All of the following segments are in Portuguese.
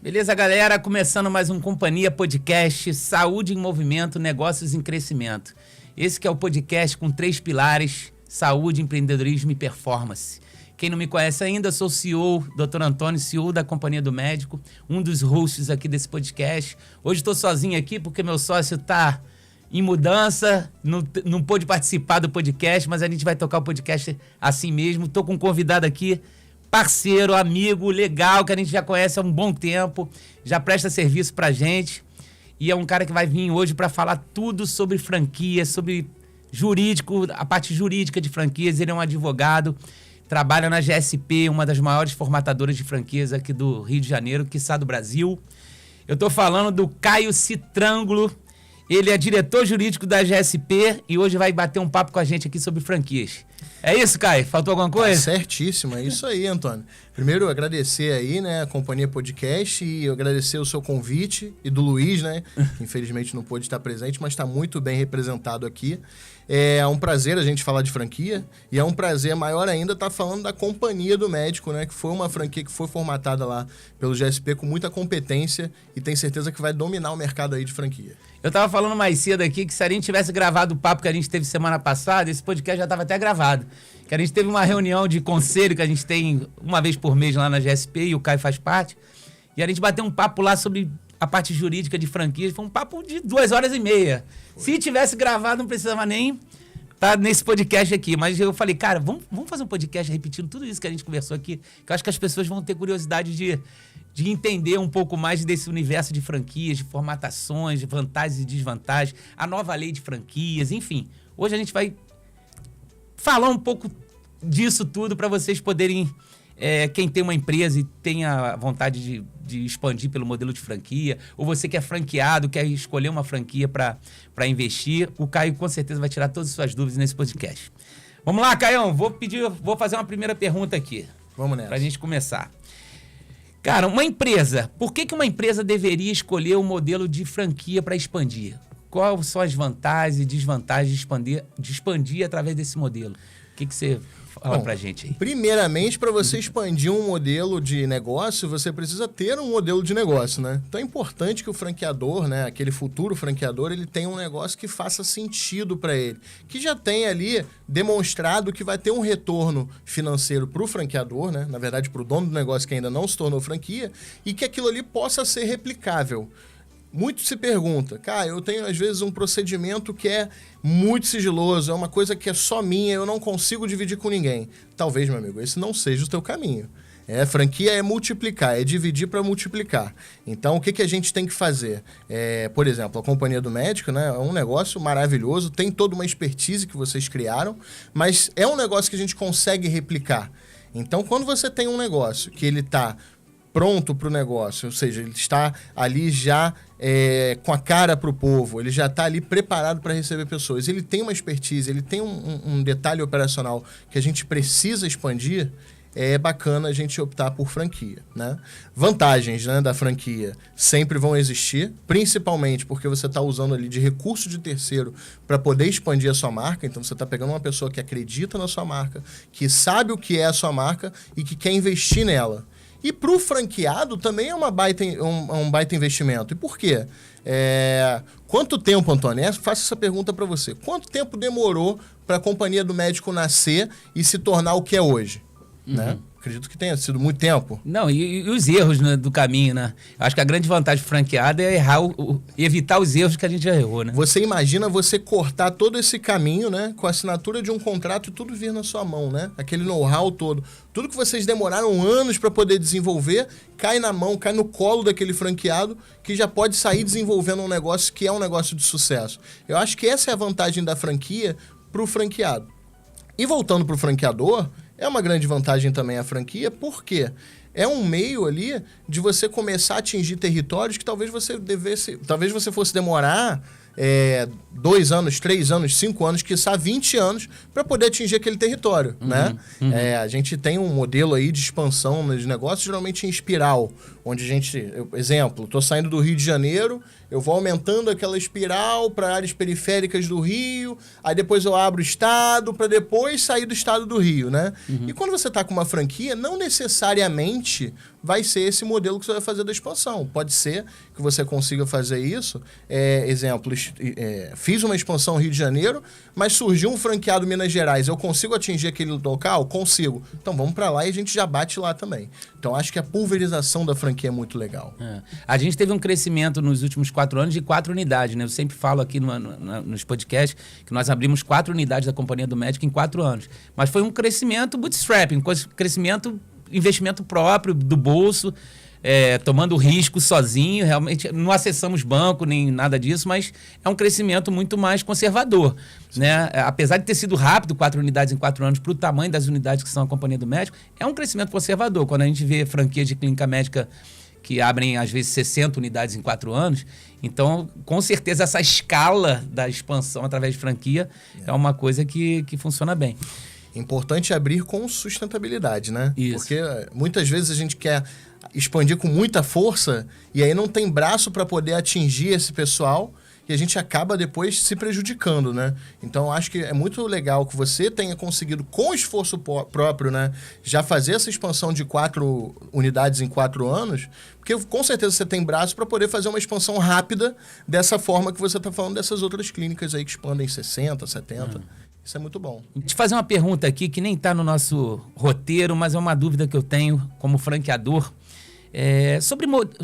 Beleza, galera? Começando mais um Companhia Podcast, Saúde em Movimento, Negócios em Crescimento. Esse que é o podcast com 3 pilares, saúde, empreendedorismo e performance. Quem não me conhece ainda, eu sou o CEO, Dr. Antônio, CEO da Companhia do Médico, um dos hosts aqui desse podcast. Hoje estou sozinho aqui porque meu sócio está em mudança, não pôde participar do podcast, mas a gente vai tocar o podcast assim mesmo. Estou com um convidado aqui, parceiro, amigo, legal, que a gente já conhece há um bom tempo, já presta serviço pra gente. E é um cara que vai vir hoje para falar tudo sobre franquia, sobre jurídico, a parte jurídica de franquias. Ele é um advogado, trabalha na GSP, uma das maiores formatadoras de franquias aqui do Rio de Janeiro, quiçá do Brasil. Eu estou falando do Caio Citrângulo. Ele é diretor jurídico da GSP e hoje vai bater um papo com a gente aqui sobre franquias. É isso, Caio? Faltou alguma coisa? Certíssimo, é isso aí, Antônio. Primeiro, agradecer aí, né, a Companhia Podcast e agradecer o seu convite e do Luiz, né, que infelizmente não pôde estar presente, mas está muito bem representado aqui. É um prazer a gente falar de franquia e é um prazer maior ainda estar falando da Companhia do Médico, né, que foi uma franquia que foi formatada lá pelo GSP com muita competência e tenho certeza que vai dominar o mercado aí de franquia. Eu tava falando mais cedo aqui que se a gente tivesse gravado o papo que a gente teve semana passada, esse podcast já estava até gravado. Que a gente teve uma reunião de conselho que a gente tem uma vez por mês lá na GSP e o Caio faz parte. E a gente bateu um papo lá sobre a parte jurídica de franquias. Foi um papo de 2h30. Se tivesse gravado, não precisava nem estar nesse podcast aqui. Mas eu falei, cara, vamos fazer um podcast repetindo tudo isso que a gente conversou aqui. Que eu acho que as pessoas vão ter curiosidade de entender um pouco mais desse universo de franquias, de formatações, de vantagens e desvantagens, a nova lei de franquias, enfim. Hoje a gente vai falar um pouco disso tudo para vocês poderem, quem tem uma empresa e tem a vontade de expandir pelo modelo de franquia, ou você que é franqueado, quer escolher uma franquia para investir, o Caio com certeza vai tirar todas as suas dúvidas nesse podcast. Vamos lá, Caião, vou fazer uma primeira pergunta aqui. Vamos nessa. Para a gente começar. Cara, uma empresa, por que uma empresa deveria escolher o modelo de franquia para expandir? Quais são as vantagens e desvantagens de expandir através desse modelo? O que você fala pra gente aí? Primeiramente, para você expandir um modelo de negócio, você precisa ter um modelo de negócio, né? Então é importante que o franqueador, né, aquele futuro franqueador, ele tenha um negócio que faça sentido para ele. Que já tenha ali demonstrado que vai ter um retorno financeiro para o franqueador, né? Na verdade, para o dono do negócio que ainda não se tornou franquia, e que aquilo ali possa ser replicável. Muito se pergunta, cara, eu tenho às vezes um procedimento que é muito sigiloso, é uma coisa que é só minha, eu não consigo dividir com ninguém. Talvez, meu amigo, esse não seja o teu caminho. Franquia é multiplicar, é dividir para multiplicar. Então, o que a gente tem que fazer? Por exemplo, a Companhia do Médico, né, é um negócio maravilhoso, tem toda uma expertise que vocês criaram, mas é um negócio que a gente consegue replicar. Então, quando você tem um negócio que ele está pronto para o negócio, ou seja, ele está ali já com a cara para o povo, ele já está ali preparado para receber pessoas, ele tem uma expertise, ele tem um detalhe operacional que a gente precisa expandir, é bacana a gente optar por franquia, né? Vantagens, né, da franquia sempre vão existir, principalmente porque você está usando ali de recurso de terceiro para poder expandir a sua marca. Então você está pegando uma pessoa que acredita na sua marca, que sabe o que é a sua marca e que quer investir nela. E para o franqueado também é um baita investimento. E por quê? Quanto tempo, Antônio? Faço essa pergunta para você. Quanto tempo demorou para a Companhia do Médico nascer e se tornar o que é hoje? Né? Acredito que tenha sido muito tempo. Não, e os erros, né, do caminho, né? Eu acho que a grande vantagem do franqueado é evitar os erros que a gente já errou, né? Você imagina você cortar todo esse caminho, né? Com a assinatura de um contrato e tudo vir na sua mão, né? Aquele know-how todo. Tudo que vocês demoraram anos para poder desenvolver, cai na mão, cai no colo daquele franqueado que já pode sair desenvolvendo um negócio que é um negócio de sucesso. Eu acho que essa é a vantagem da franquia para o franqueado. E voltando para o franqueador, é uma grande vantagem também a franquia, porque é um meio ali de você começar a atingir territórios que talvez você fosse demorar 2 anos, 3 anos, 5 anos, quiçá 20 anos, para poder atingir aquele território, né? A gente tem um modelo aí de expansão nos negócios, geralmente em espiral, onde a gente... exemplo, estou saindo do Rio de Janeiro, eu vou aumentando aquela espiral para áreas periféricas do Rio, aí depois eu abro o estado, para depois sair do estado do Rio, né? E quando você está com uma franquia, não necessariamente vai ser esse modelo que você vai fazer da expansão. Pode ser que você consiga fazer isso. Exemplo, fiz uma expansão no Rio de Janeiro, mas surgiu um franqueado Minas Gerais. Eu consigo atingir aquele local? Consigo. Então vamos para lá e a gente já bate lá também. Então acho que a pulverização da franquia é muito legal. A gente teve um crescimento nos últimos 4 anos de 4 unidades, né? Eu sempre falo aqui nos podcasts que nós abrimos 4 unidades da Companhia do Médico em 4 anos. Mas foi um crescimento bootstrapping, crescimento, investimento próprio do bolso, tomando risco sozinho. Realmente não acessamos banco nem nada disso, mas é um crescimento muito mais conservador, né? Apesar de ter sido rápido, 4 unidades em 4 anos, para o tamanho das unidades que são a Companhia do Médico, é um crescimento conservador. Quando a gente vê franquias de clínica médica que abrem, às vezes, 60 unidades em 4 anos. Então, com certeza, essa escala da expansão através de franquia é uma coisa que funciona bem. Importante abrir com sustentabilidade, né? Isso. Porque muitas vezes a gente quer expandir com muita força e aí não tem braço para poder atingir esse pessoal e a gente acaba depois se prejudicando, né? Então, acho que é muito legal que você tenha conseguido, com esforço próprio, né, já fazer essa expansão de 4 unidades em 4 anos, porque com certeza você tem braço para poder fazer uma expansão rápida dessa forma que você está falando dessas outras clínicas aí que expandem 60, 70. Isso é muito bom. Vou te fazer uma pergunta aqui que nem está no nosso roteiro, mas é uma dúvida que eu tenho como franqueador.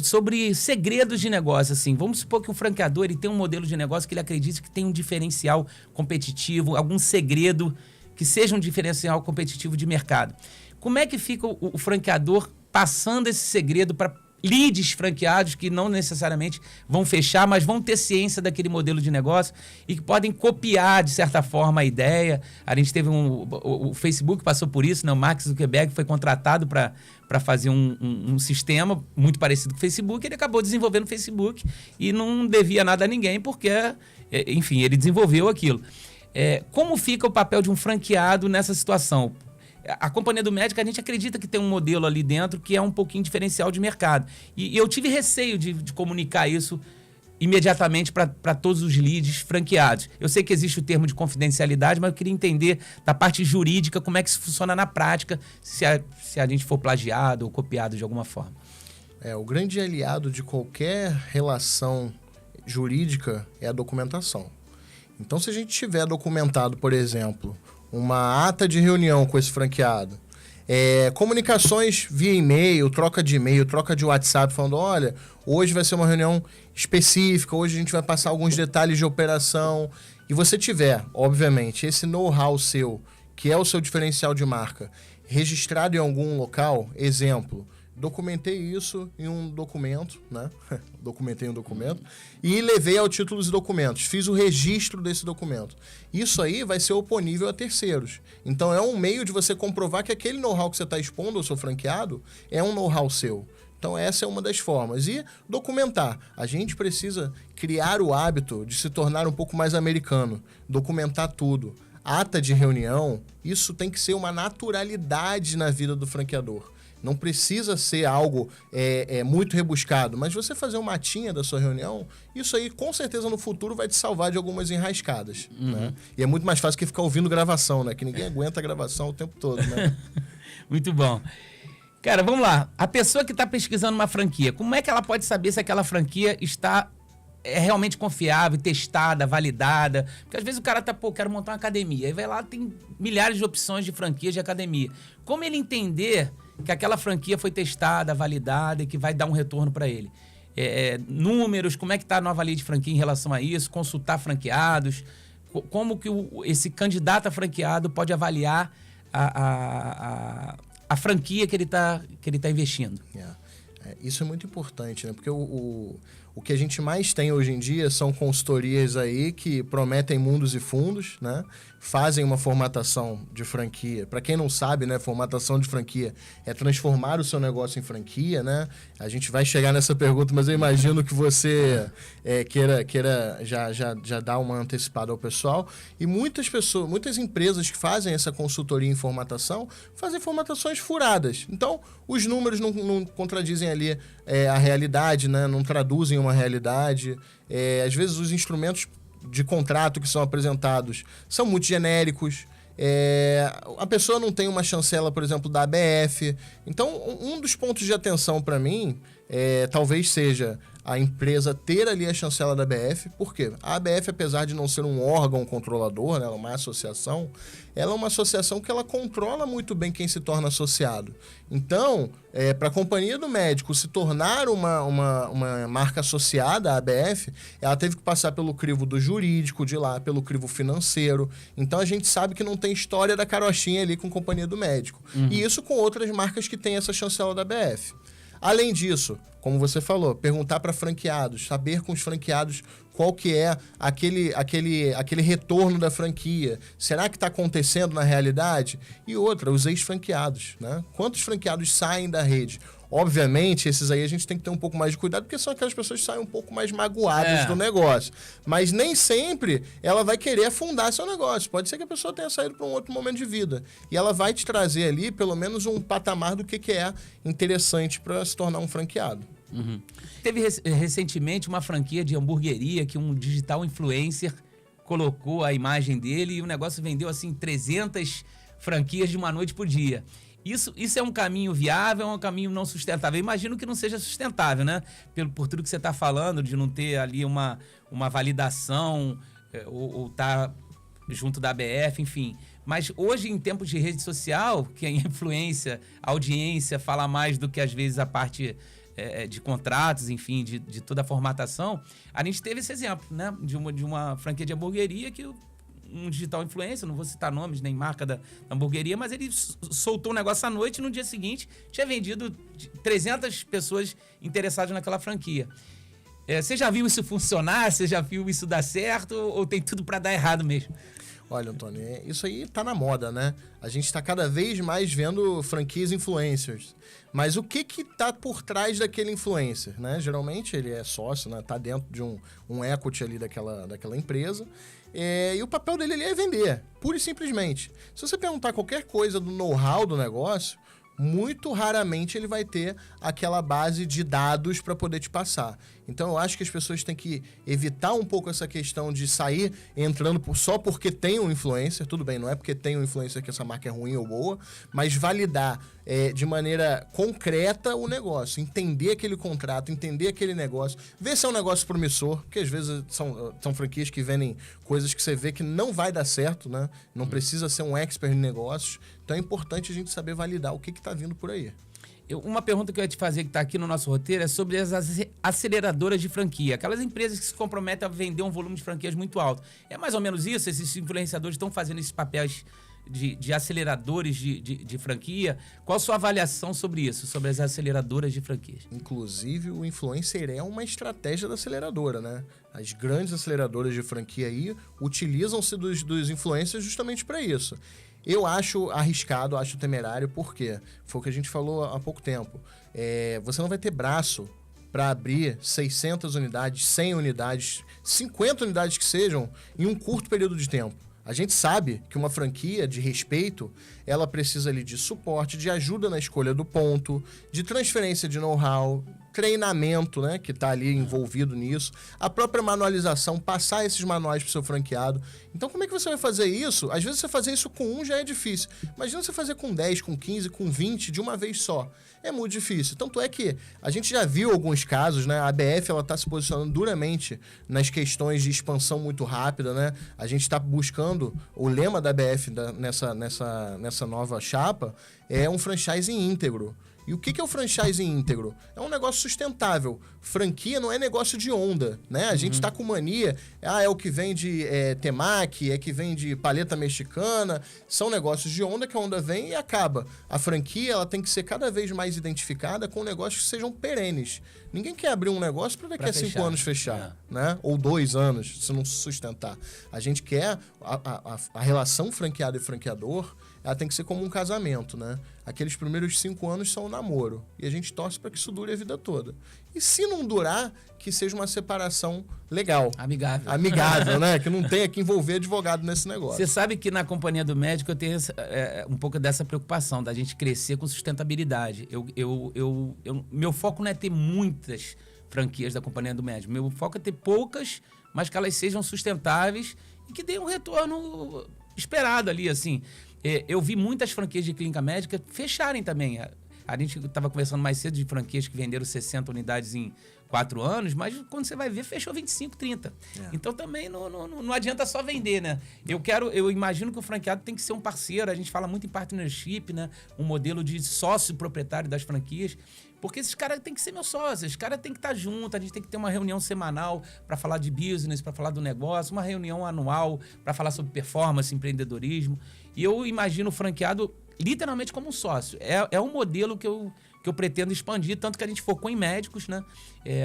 Sobre segredos de negócio, assim. Vamos supor que o franqueador ele tem um modelo de negócio que ele acredita que tem um diferencial competitivo, algum segredo que seja um diferencial competitivo de mercado. Como é que fica o franqueador passando esse segredo para leads franqueados que não necessariamente vão fechar, mas vão ter ciência daquele modelo de negócio e que podem copiar, de certa forma, a ideia? A gente teve o Facebook passou por isso, né? O Mark Zuckerberg foi contratado para fazer um sistema muito parecido com o Facebook. Ele acabou desenvolvendo o Facebook e não devia nada a ninguém porque, enfim, ele desenvolveu aquilo. Como fica o papel de um franqueado nessa situação? A Companhia do Médico, a gente acredita que tem um modelo ali dentro que é um pouquinho diferencial de mercado. E eu tive receio de comunicar isso imediatamente para todos os leads franqueados. Eu sei que existe o termo de confidencialidade, mas eu queria entender da parte jurídica como é que isso funciona na prática, se a gente for plagiado ou copiado de alguma forma. O grande aliado de qualquer relação jurídica é a documentação. Então, se a gente tiver documentado, por exemplo, uma ata de reunião com esse franqueado, comunicações via e-mail, troca de e-mail, troca de WhatsApp, falando, olha, hoje vai ser uma reunião específica, hoje a gente vai passar alguns detalhes de operação, e você tiver, obviamente, esse know-how seu, que é o seu diferencial de marca, registrado em algum local, exemplo, documentei isso em um documento, né? Documentei um documento e levei ao títulos e documentos. Fiz o registro desse documento. Isso aí vai ser oponível a terceiros. Então, é um meio de você comprovar que aquele know-how que você está expondo ao seu franqueado é um know-how seu. Então, essa é uma das formas. E documentar. A gente precisa criar o hábito de se tornar um pouco mais americano. Documentar tudo. Ata de reunião, isso tem que ser uma naturalidade na vida do franqueador. Não precisa ser algo muito rebuscado, mas você fazer uma atinha da sua reunião, isso aí com certeza no futuro vai te salvar de algumas enrascadas. Né? E é muito mais fácil que ficar ouvindo gravação, né? Que ninguém aguenta a gravação o tempo todo, né? Muito bom. Cara, vamos lá. A pessoa que está pesquisando uma franquia, como é que ela pode saber se aquela franquia está realmente confiável, testada, validada? Porque às vezes o cara tá, quero montar uma academia. Aí vai lá, tem milhares de opções de franquias de academia. Como ele entender que aquela franquia foi testada, validada e que vai dar um retorno para ele? Números, como é que está a nova lei de franquia em relação a isso? Consultar franqueados? Como que esse candidato a franqueado pode avaliar a franquia que ele tá investindo? Isso é muito importante, né? Porque o O que a gente mais tem hoje em dia são consultorias aí que prometem mundos e fundos, né? Fazem uma formatação de franquia. Para quem não sabe, né, formatação de franquia é transformar o seu negócio em franquia, né? A gente vai chegar nessa pergunta, mas eu imagino que você queira já dar uma antecipada ao pessoal. E muitas empresas que fazem essa consultoria em formatação fazem formatações furadas. Então, os números não contradizem ali a realidade, né? Não traduzem uma realidade. Às vezes, os instrumentos de contrato que são apresentados são muito genéricos. A pessoa não tem uma chancela, por exemplo, da ABF. Então, um dos pontos de atenção para mim talvez seja a empresa ter ali a chancela da ABF. Por quê? A ABF, apesar de não ser um órgão controlador, né, ela é uma associação, ela é uma associação que ela controla muito bem quem se torna associado. Então, para a Companhia do Médico se tornar uma marca associada à ABF, ela teve que passar pelo crivo do jurídico de lá, pelo crivo financeiro. Então, a gente sabe que não tem história da carochinha ali com a Companhia do Médico. E isso com outras marcas que têm essa chancela da ABF. Além disso, como você falou, perguntar para franqueados, saber com os franqueados qual que é aquele retorno da franquia. Será que está acontecendo na realidade? E outra, os ex-franqueados, né? Quantos franqueados saem da rede? Obviamente, esses aí a gente tem que ter um pouco mais de cuidado, porque são aquelas pessoas que saem um pouco mais magoadas do negócio. Mas nem sempre ela vai querer afundar seu negócio. Pode ser que a pessoa tenha saído para um outro momento de vida. E ela vai te trazer ali, pelo menos, um patamar do que é interessante para se tornar um franqueado. Uhum. Teve recentemente uma franquia de hamburgueria que um digital influencer colocou a imagem dele e o negócio vendeu assim 300 franquias de uma noite por dia. Isso é um caminho viável, é um caminho não sustentável? Eu imagino que não seja sustentável, né? Por tudo que você está falando, de não ter ali uma validação ou tá junto da ABF, enfim. Mas hoje, em tempos de rede social, que a influência, a audiência fala mais do que às vezes a parte de contratos, enfim, de toda a formatação, a gente teve esse exemplo, né? De uma franquia de hamburgueria que um digital influencer, não vou citar nomes nem marca da hamburgueria, mas ele soltou um negócio à noite e no dia seguinte tinha vendido 300 pessoas interessadas naquela franquia. Você já viu isso funcionar? Você já viu isso dar certo? Ou tem tudo para dar errado mesmo? Olha, Antônio, isso aí tá na moda, né? A gente está cada vez mais vendo franquias influencers. Mas o que tá por trás daquele influencer, né? Geralmente ele é sócio, né? Tá dentro de um equity ali daquela empresa. E o papel dele ali é vender, pura e simplesmente. Se você perguntar qualquer coisa do know-how do negócio, muito raramente ele vai ter aquela base de dados para poder te passar. Então, eu acho que as pessoas têm que evitar um pouco essa questão de sair entrando só porque tem um influencer. Tudo bem, não é porque tem um influencer que essa marca é ruim ou boa, mas validar de maneira concreta o negócio. Entender aquele contrato, entender aquele negócio. Ver se é um negócio promissor, porque às vezes são franquias que vendem coisas que você vê que não vai dar certo, né? Não precisa ser um expert em negócios. Então, é importante a gente saber validar o que está vindo por aí. Uma pergunta que eu ia te fazer, que está aqui no nosso roteiro, é sobre as aceleradoras de franquia. Aquelas empresas que se comprometem a vender um volume de franquias muito alto. É mais ou menos isso? Esses influenciadores estão fazendo esses papéis de aceleradores de franquia. Qual a sua avaliação sobre isso, sobre as aceleradoras de franquias? Inclusive, o influencer é uma estratégia da aceleradora, né? As grandes aceleradoras de franquia aí utilizam-se dos influencers justamente para isso. Eu acho arriscado, acho temerário, porque foi o que a gente falou há pouco tempo. Você não vai ter braço para abrir 600 unidades, 100 unidades, 50 unidades que sejam, em um curto período de tempo. A gente sabe que uma franquia de respeito, ela precisa ali de suporte, de ajuda na escolha do ponto, de transferência de know-how, treinamento, né, que está ali envolvido nisso, a própria manualização, passar esses manuais para o seu franqueado. Então, como é que você vai fazer isso? Às vezes, você fazer isso com um já é difícil. Imagina você fazer com 10, com 15, com 20 de uma vez só. É muito difícil. Tanto é que a gente já viu alguns casos, né? A ABF está se posicionando duramente nas questões de expansão muito rápida, né? A gente está buscando, o lema da ABF nessa nova chapa é um franchising íntegro. E o que é o franchising íntegro? É um negócio sustentável. Franquia não é negócio de onda, né? A gente tá com mania, é o que vende temaki, é que vende paleta mexicana. São negócios de onda que a onda vem e acaba. A franquia, ela tem que ser cada vez mais identificada com negócios que sejam perenes. Ninguém quer abrir um negócio para daqui a 5 anos fechar, né? Ou 2 anos, se não sustentar. A gente quer a relação franqueado e franqueador, ela tem que ser como um casamento, né? Aqueles primeiros 5 anos são um namoro. E a gente torce para que isso dure a vida toda. E se não durar, que seja uma separação legal. Amigável, né? Que não tenha que envolver advogado nesse negócio. Você sabe que na companhia do médico eu tenho um pouco dessa preocupação, da gente crescer com sustentabilidade. Meu foco não é ter muitas franquias da companhia do médico. Meu foco é ter poucas, mas que elas sejam sustentáveis e que deem um retorno esperado ali, assim. Eu vi muitas franquias de clínica médica fecharem também. A gente estava conversando mais cedo de franquias que venderam 60 unidades em 4 anos, mas quando você vai ver, fechou 25, 30. Então também não adianta só vender, né? Eu imagino que o franqueado tem que ser um parceiro. A gente fala muito em partnership, né? Um modelo de sócio proprietário das franquias. Porque esses caras têm que ser meus sócios, esses caras têm que estar juntos, a gente tem que ter uma reunião semanal para falar de business, para falar do negócio, uma reunião anual para falar sobre performance, empreendedorismo. E eu imagino o franqueado literalmente como um sócio. É um modelo que eu pretendo expandir, tanto que a gente focou em médicos, né?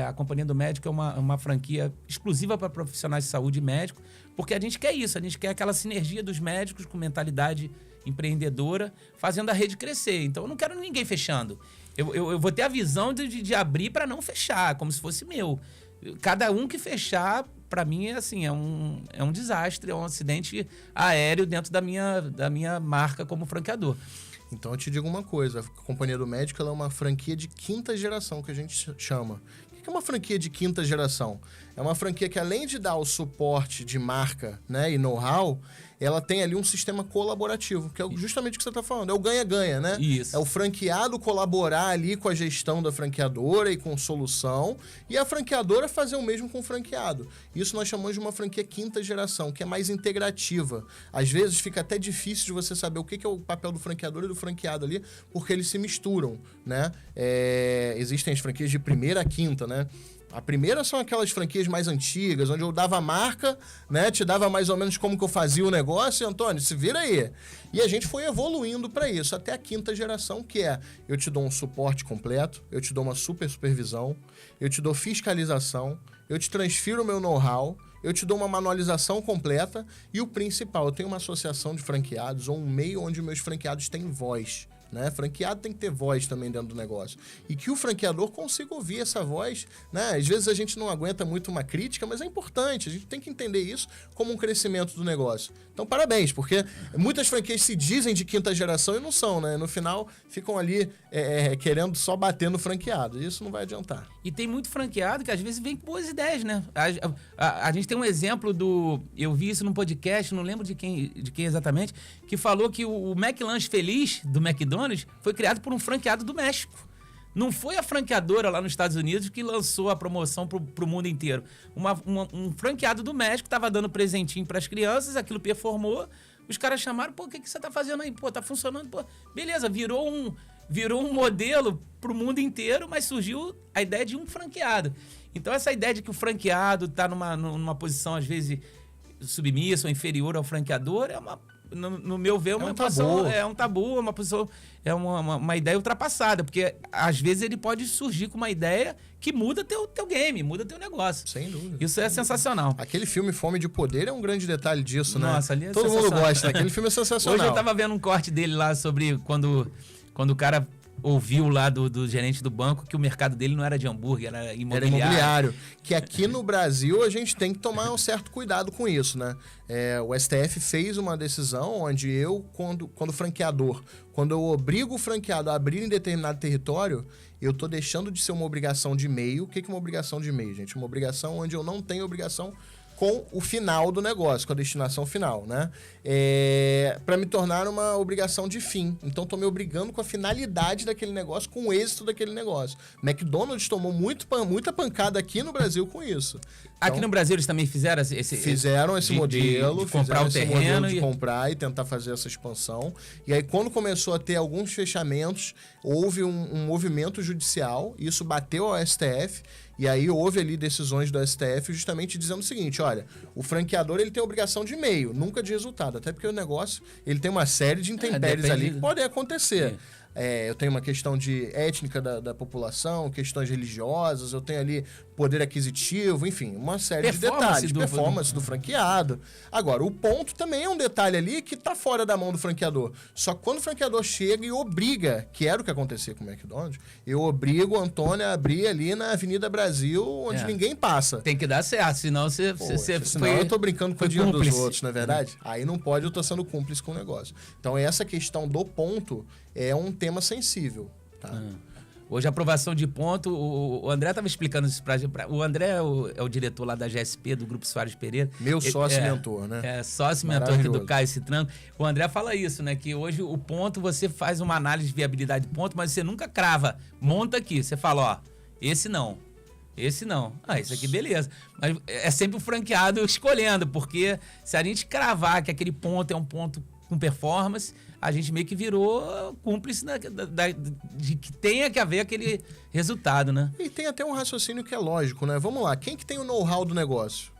A Companhia do Médico é uma franquia exclusiva para profissionais de saúde e médico, porque a gente quer isso, a gente quer aquela sinergia dos médicos com mentalidade empreendedora, fazendo a rede crescer. Então eu não quero ninguém fechando. Eu vou ter a visão de abrir para não fechar, como se fosse meu. Cada um que fechar, para mim, é um desastre, é um acidente aéreo dentro da minha marca como franqueador. Então eu te digo uma coisa, a Companhia do Médico ela é uma franquia de 5ª geração, que a gente chama. O que é uma franquia de 5ª geração? É uma franquia que, além de dar o suporte de marca, né, e know-how, ela tem ali um sistema colaborativo, que é justamente o que você está falando. É o ganha-ganha, né? Isso. É o franqueado colaborar ali com a gestão da franqueadora e com solução, e a franqueadora fazer o mesmo com o franqueado. Isso nós chamamos de uma franquia 5ª geração, que é mais integrativa. Às vezes fica até difícil de você saber o que é o papel do franqueador e do franqueado ali, porque eles se misturam, né? Existem as franquias de 1ª a 5ª, né? A primeira são aquelas franquias mais antigas, onde eu dava a marca, né? Te dava mais ou menos como que eu fazia o negócio, e, Antônio, se vira aí. E a gente foi evoluindo para isso, até a 5ª geração, que é: eu te dou um suporte completo, eu te dou uma super supervisão, eu te dou fiscalização, eu te transfiro o meu know-how, eu te dou uma manualização completa e o principal, eu tenho uma associação de franqueados ou um meio onde meus franqueados têm voz. Né? Franqueado tem que ter voz também dentro do negócio. E que o franqueador consiga ouvir essa voz, né? Às vezes a gente não aguenta muito uma crítica, mas é importante. A gente tem que entender isso como um crescimento do negócio. Então, parabéns, porque muitas franquias se dizem de 5ª geração e não são, né? No final, ficam ali querendo só bater no franqueado. Isso não vai adiantar. E tem muito franqueado que às vezes vem com boas ideias, né? A gente tem um exemplo eu vi isso num podcast, não lembro de quem exatamente, que falou que o McLanche Feliz, do McDonald's, foi criado por um franqueado do México. Não foi a franqueadora lá nos Estados Unidos que lançou a promoção pro mundo inteiro. Um franqueado do México estava dando presentinho para as crianças, aquilo performou, os caras chamaram: pô, o que você tá fazendo aí? Pô, tá funcionando, pô. Beleza, virou um modelo pro mundo inteiro, mas surgiu a ideia de um franqueado. Então essa ideia de que o franqueado tá numa posição, às vezes, submissa ou inferior ao franqueador, no meu ver, é um tabu, uma posição, é uma ideia ultrapassada, porque às vezes ele pode surgir com uma ideia que muda teu game, muda teu negócio. Sem dúvida. Isso é sensacional. Aquele filme Fome de Poder é um grande detalhe disso, né? Nossa, ali é todo mundo gosta, aquele filme é sensacional. Hoje eu tava vendo um corte dele lá sobre quando o cara ouviu lá do gerente do banco que o mercado dele não era de hambúrguer, era imobiliário. Era imobiliário. Que aqui no Brasil a gente tem que tomar um certo cuidado com isso, né? O STF fez uma decisão onde quando franqueador, quando eu obrigo o franqueado a abrir em determinado território, eu tô deixando de ser uma obrigação de MEI. O que é uma obrigação de MEI, gente? Uma obrigação onde eu não tenho obrigação com o final do negócio, com a destinação final, né? Para me tornar uma obrigação de fim. Então, estou me obrigando com a finalidade daquele negócio, com o êxito daquele negócio. McDonald's tomou muita pancada aqui no Brasil com isso. Então, aqui no Brasil eles também fizeram esse modelo, de comprar o terreno de comprar e tentar fazer essa expansão. E aí, quando começou a ter alguns fechamentos, houve um movimento judicial, isso bateu ao STF. E aí houve ali decisões do STF justamente dizendo o seguinte, olha, o franqueador ele tem obrigação de meio, nunca de resultado, até porque o negócio ele tem uma série de intempéries ali que podem acontecer. Eu tenho uma questão de étnica da população, questões religiosas, eu tenho ali poder aquisitivo, enfim, uma série de detalhes, performance do franqueado. Agora, o ponto também é um detalhe ali que está fora da mão do franqueador. Só que quando o franqueador chega e obriga, que era o que acontecia com o McDonald's, eu obrigo o Antônio a abrir ali na Avenida Brasil, onde ninguém passa. Tem que dar certo, senão senão eu tô brincando com o dinheiro dos outros, não é verdade? Aí não pode, eu tô sendo cúmplice com o negócio. Então, essa questão do ponto é um tema sensível, tá? Hoje, a aprovação de ponto, o André estava explicando isso pra gente. O André é o diretor lá da GSP, do Grupo Soares Pereira. Meu sócio mentor, né? Sócio mentor aqui do Caio Citrango. O André fala isso, né? Que hoje o ponto, você faz uma análise de viabilidade de ponto, mas você nunca crava. Monta aqui, você fala, ó, esse não. Esse não. Esse aqui beleza. Mas é sempre o franqueado escolhendo, porque se a gente cravar que aquele ponto é um ponto com performance, a gente meio que virou cúmplice de que tenha que haver aquele resultado, né? E tem até um raciocínio que é lógico, né? Vamos lá, quem que tem o know-how do negócio?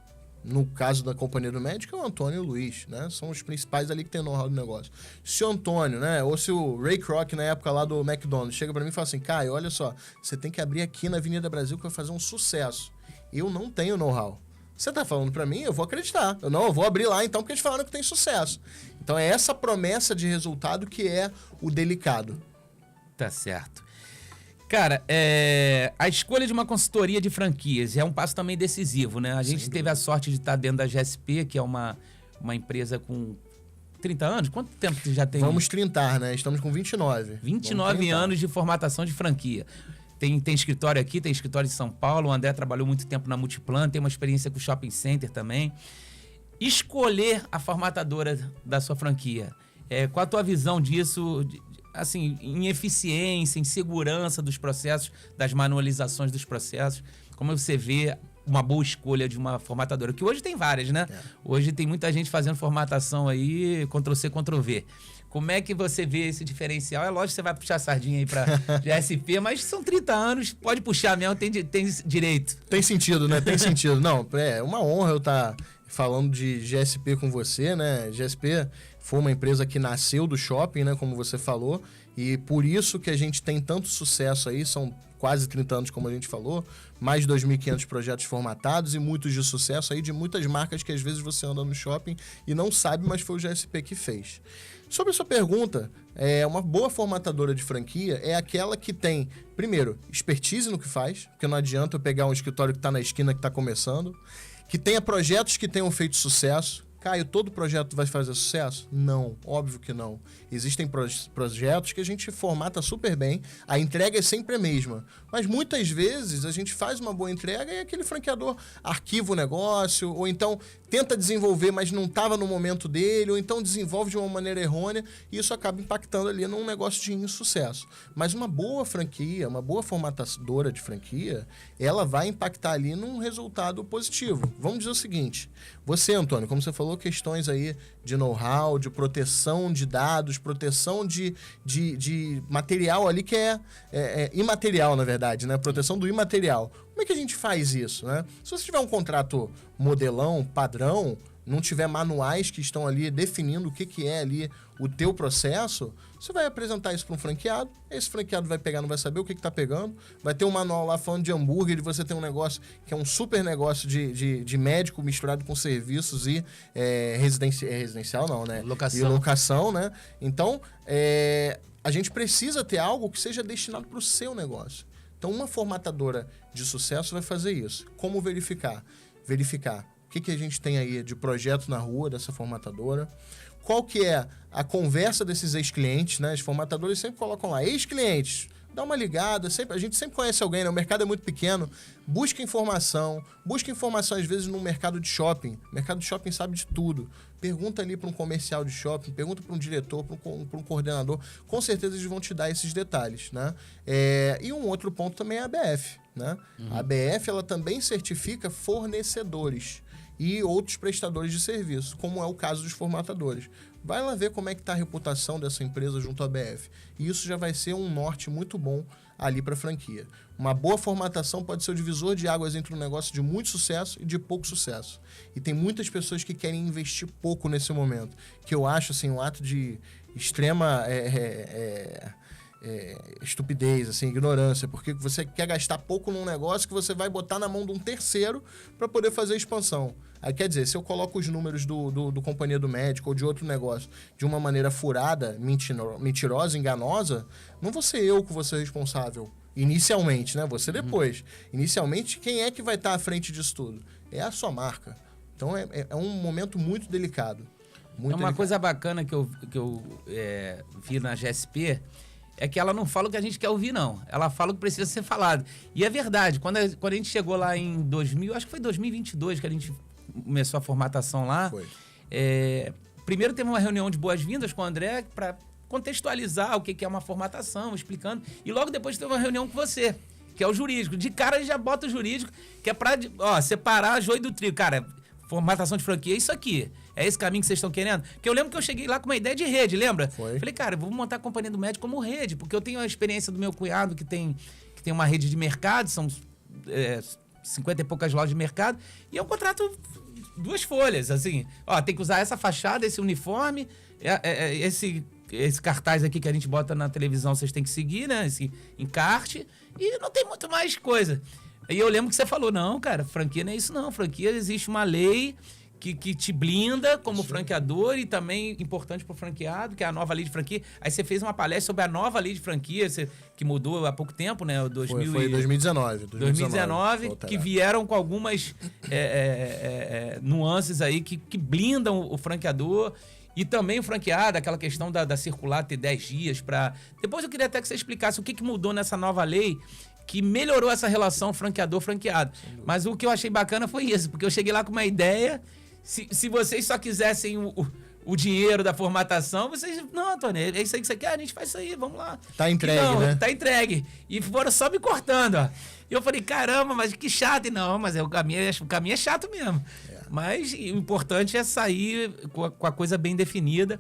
No caso da Companhia do Médico, é o Antônio e o Luiz, né? São os principais ali que tem o know-how do negócio. Se o Antônio, né? Ou se o Ray Kroc, na época lá do McDonald's, chega pra mim e fala assim, Caio, olha só, você tem que abrir aqui na Avenida Brasil que vai fazer um sucesso. Eu não tenho know-how. Você tá falando pra mim, eu vou acreditar. Eu vou abrir lá então porque eles falaram que tem sucesso. Então é essa promessa de resultado que é o delicado. Tá certo. Cara, a escolha de uma consultoria de franquias é um passo também decisivo, né? A gente teve a sorte de estar dentro da GSP, que é uma empresa com 30 anos? Quanto tempo você já tem? Vamos 30, né? Estamos com 29. 29 anos de formatação de franquia. Tem escritório aqui, tem escritório em São Paulo. O André trabalhou muito tempo na Multiplan, tem uma experiência com o Shopping Center também. Escolher a formatadora da sua franquia. Qual a tua visão disso, assim, em eficiência, em segurança dos processos, das manualizações dos processos? Como você vê uma boa escolha de uma formatadora? Que hoje tem várias, né? Hoje tem muita gente fazendo formatação aí, Ctrl-C, Ctrl-V. Como é que você vê esse diferencial? É lógico que você vai puxar a sardinha aí pra GSP, mas são 30 anos, pode puxar mesmo, tem direito. Tem sentido, né? Tem sentido. Não, é uma honra eu estar falando de GSP com você, né? GSP foi uma empresa que nasceu do shopping, né? Como você falou, e por isso que a gente tem tanto sucesso aí, são quase 30 anos, como a gente falou, mais de 2.500 projetos formatados e muitos de sucesso aí de muitas marcas que às vezes você anda no shopping e não sabe, mas foi o GSP que fez. Sobre a sua pergunta, uma boa formatadora de franquia é aquela que tem, primeiro, expertise no que faz, porque não adianta eu pegar um escritório que está na esquina, que está começando, que tenha projetos que tenham feito sucesso. Caio, todo projeto vai fazer sucesso? Não, óbvio que não. Existem projetos que a gente formata super bem, a entrega é sempre a mesma. Mas muitas vezes a gente faz uma boa entrega e aquele franqueador arquiva o negócio, ou então tenta desenvolver, mas não estava no momento dele, ou então desenvolve de uma maneira errônea, e isso acaba impactando ali num negócio de insucesso. Mas uma boa franquia, uma boa formatadora de franquia, ela vai impactar ali num resultado positivo. Vamos dizer o seguinte, você, Antônio, como você falou, questões aí de know-how, de proteção de dados, proteção de material ali que é imaterial, na verdade, né? Proteção do imaterial. Como é que a gente faz isso, né? Se você tiver um contrato modelão, padrão, não tiver manuais que estão ali definindo o que é ali o teu processo, você vai apresentar isso para um franqueado, esse franqueado vai pegar, não vai saber o que está pegando, vai ter um manual lá falando de hambúrguer, e você tem um negócio que é um super negócio de médico misturado com serviços e residencial não, né? Locação. E locação, né? Então, a gente precisa ter algo que seja destinado para o seu negócio. Então, uma formatadora de sucesso vai fazer isso. Como verificar? Verificar o que a gente tem aí de projeto na rua dessa formatadora, qual que é a conversa desses ex-clientes, né? Os formatadores sempre colocam lá, ex-clientes, dá uma ligada. A gente sempre conhece alguém, né? O mercado é muito pequeno. Busca informação às vezes no mercado de shopping. O mercado de shopping sabe de tudo. Pergunta ali para um comercial de shopping, pergunta para um diretor, para um coordenador. Com certeza eles vão te dar esses detalhes, né? E um outro ponto também é a ABF, né? A ABF, ela também certifica fornecedores e outros prestadores de serviço, como é o caso dos formatadores. Vai lá ver como é que está a reputação dessa empresa junto à ABF. E isso já vai ser um norte muito bom ali para a franquia. Uma boa formatação pode ser o divisor de águas entre um negócio de muito sucesso e de pouco sucesso. E tem muitas pessoas que querem investir pouco nesse momento, que eu acho assim, um ato de extrema estupidez, assim, ignorância, porque você quer gastar pouco num negócio que você vai botar na mão de um terceiro para poder fazer a expansão. Aí, quer dizer, se eu coloco os números do Companhia do Médico ou de outro negócio de uma maneira furada, mentirosa, enganosa, não vou ser eu que vou ser responsável. Inicialmente, né? Você depois. Inicialmente, quem é que vai estar à frente disso tudo? É a sua marca. Então, é um momento muito delicado. Coisa bacana que eu vi na GSP é que ela não fala o que a gente quer ouvir, não. Ela fala o que precisa ser falado. E é verdade. Quando a gente chegou lá em 2000, acho que foi 2022 que a gente começou a formatação lá. Foi. Primeiro teve uma reunião de boas-vindas com o André para contextualizar o que é uma formatação, explicando. E logo depois teve uma reunião com você, que é o jurídico. De cara ele já bota o jurídico, que é para separar joio do trigo. Cara, formatação de franquia é isso aqui. É esse caminho que vocês estão querendo? Porque eu lembro que eu cheguei lá com uma ideia de rede, lembra? Foi. Falei, cara, eu vou montar a Companhia do Médico como rede, porque eu tenho a experiência do meu cunhado que tem uma rede de mercado, são 50 e poucas lojas de mercado, e eu contrato 2 folhas, assim. Tem que usar essa fachada, esse uniforme, esse cartaz aqui que a gente bota na televisão, vocês têm que seguir, né? Esse encarte, e não tem muito mais coisa. E eu lembro que você falou, não, cara, franquia não é isso não. Franquia, existe uma lei que te blinda como franqueador e também importante para o franqueado, que é a nova lei de franquia. Aí você fez uma palestra sobre a nova lei de franquia, que mudou há pouco tempo, né? Foi em 2019. 2019, que vieram com algumas nuances aí que blindam o franqueador. E também o franqueado, aquela questão da circular ter 10 dias para... Depois eu queria até que você explicasse o que mudou nessa nova lei que melhorou essa relação franqueador-franqueado. Mas o que eu achei bacana foi isso, porque eu cheguei lá com uma ideia. Se vocês só quisessem o dinheiro da formatação, vocês... Não, Antônio, é isso aí que você quer? A gente faz isso aí, vamos lá. Tá entregue, né? Tá entregue. E foram só me cortando, ó. E eu falei, caramba, mas que chato. E não, mas o caminho é chato mesmo. Mas o importante é sair com a coisa bem definida.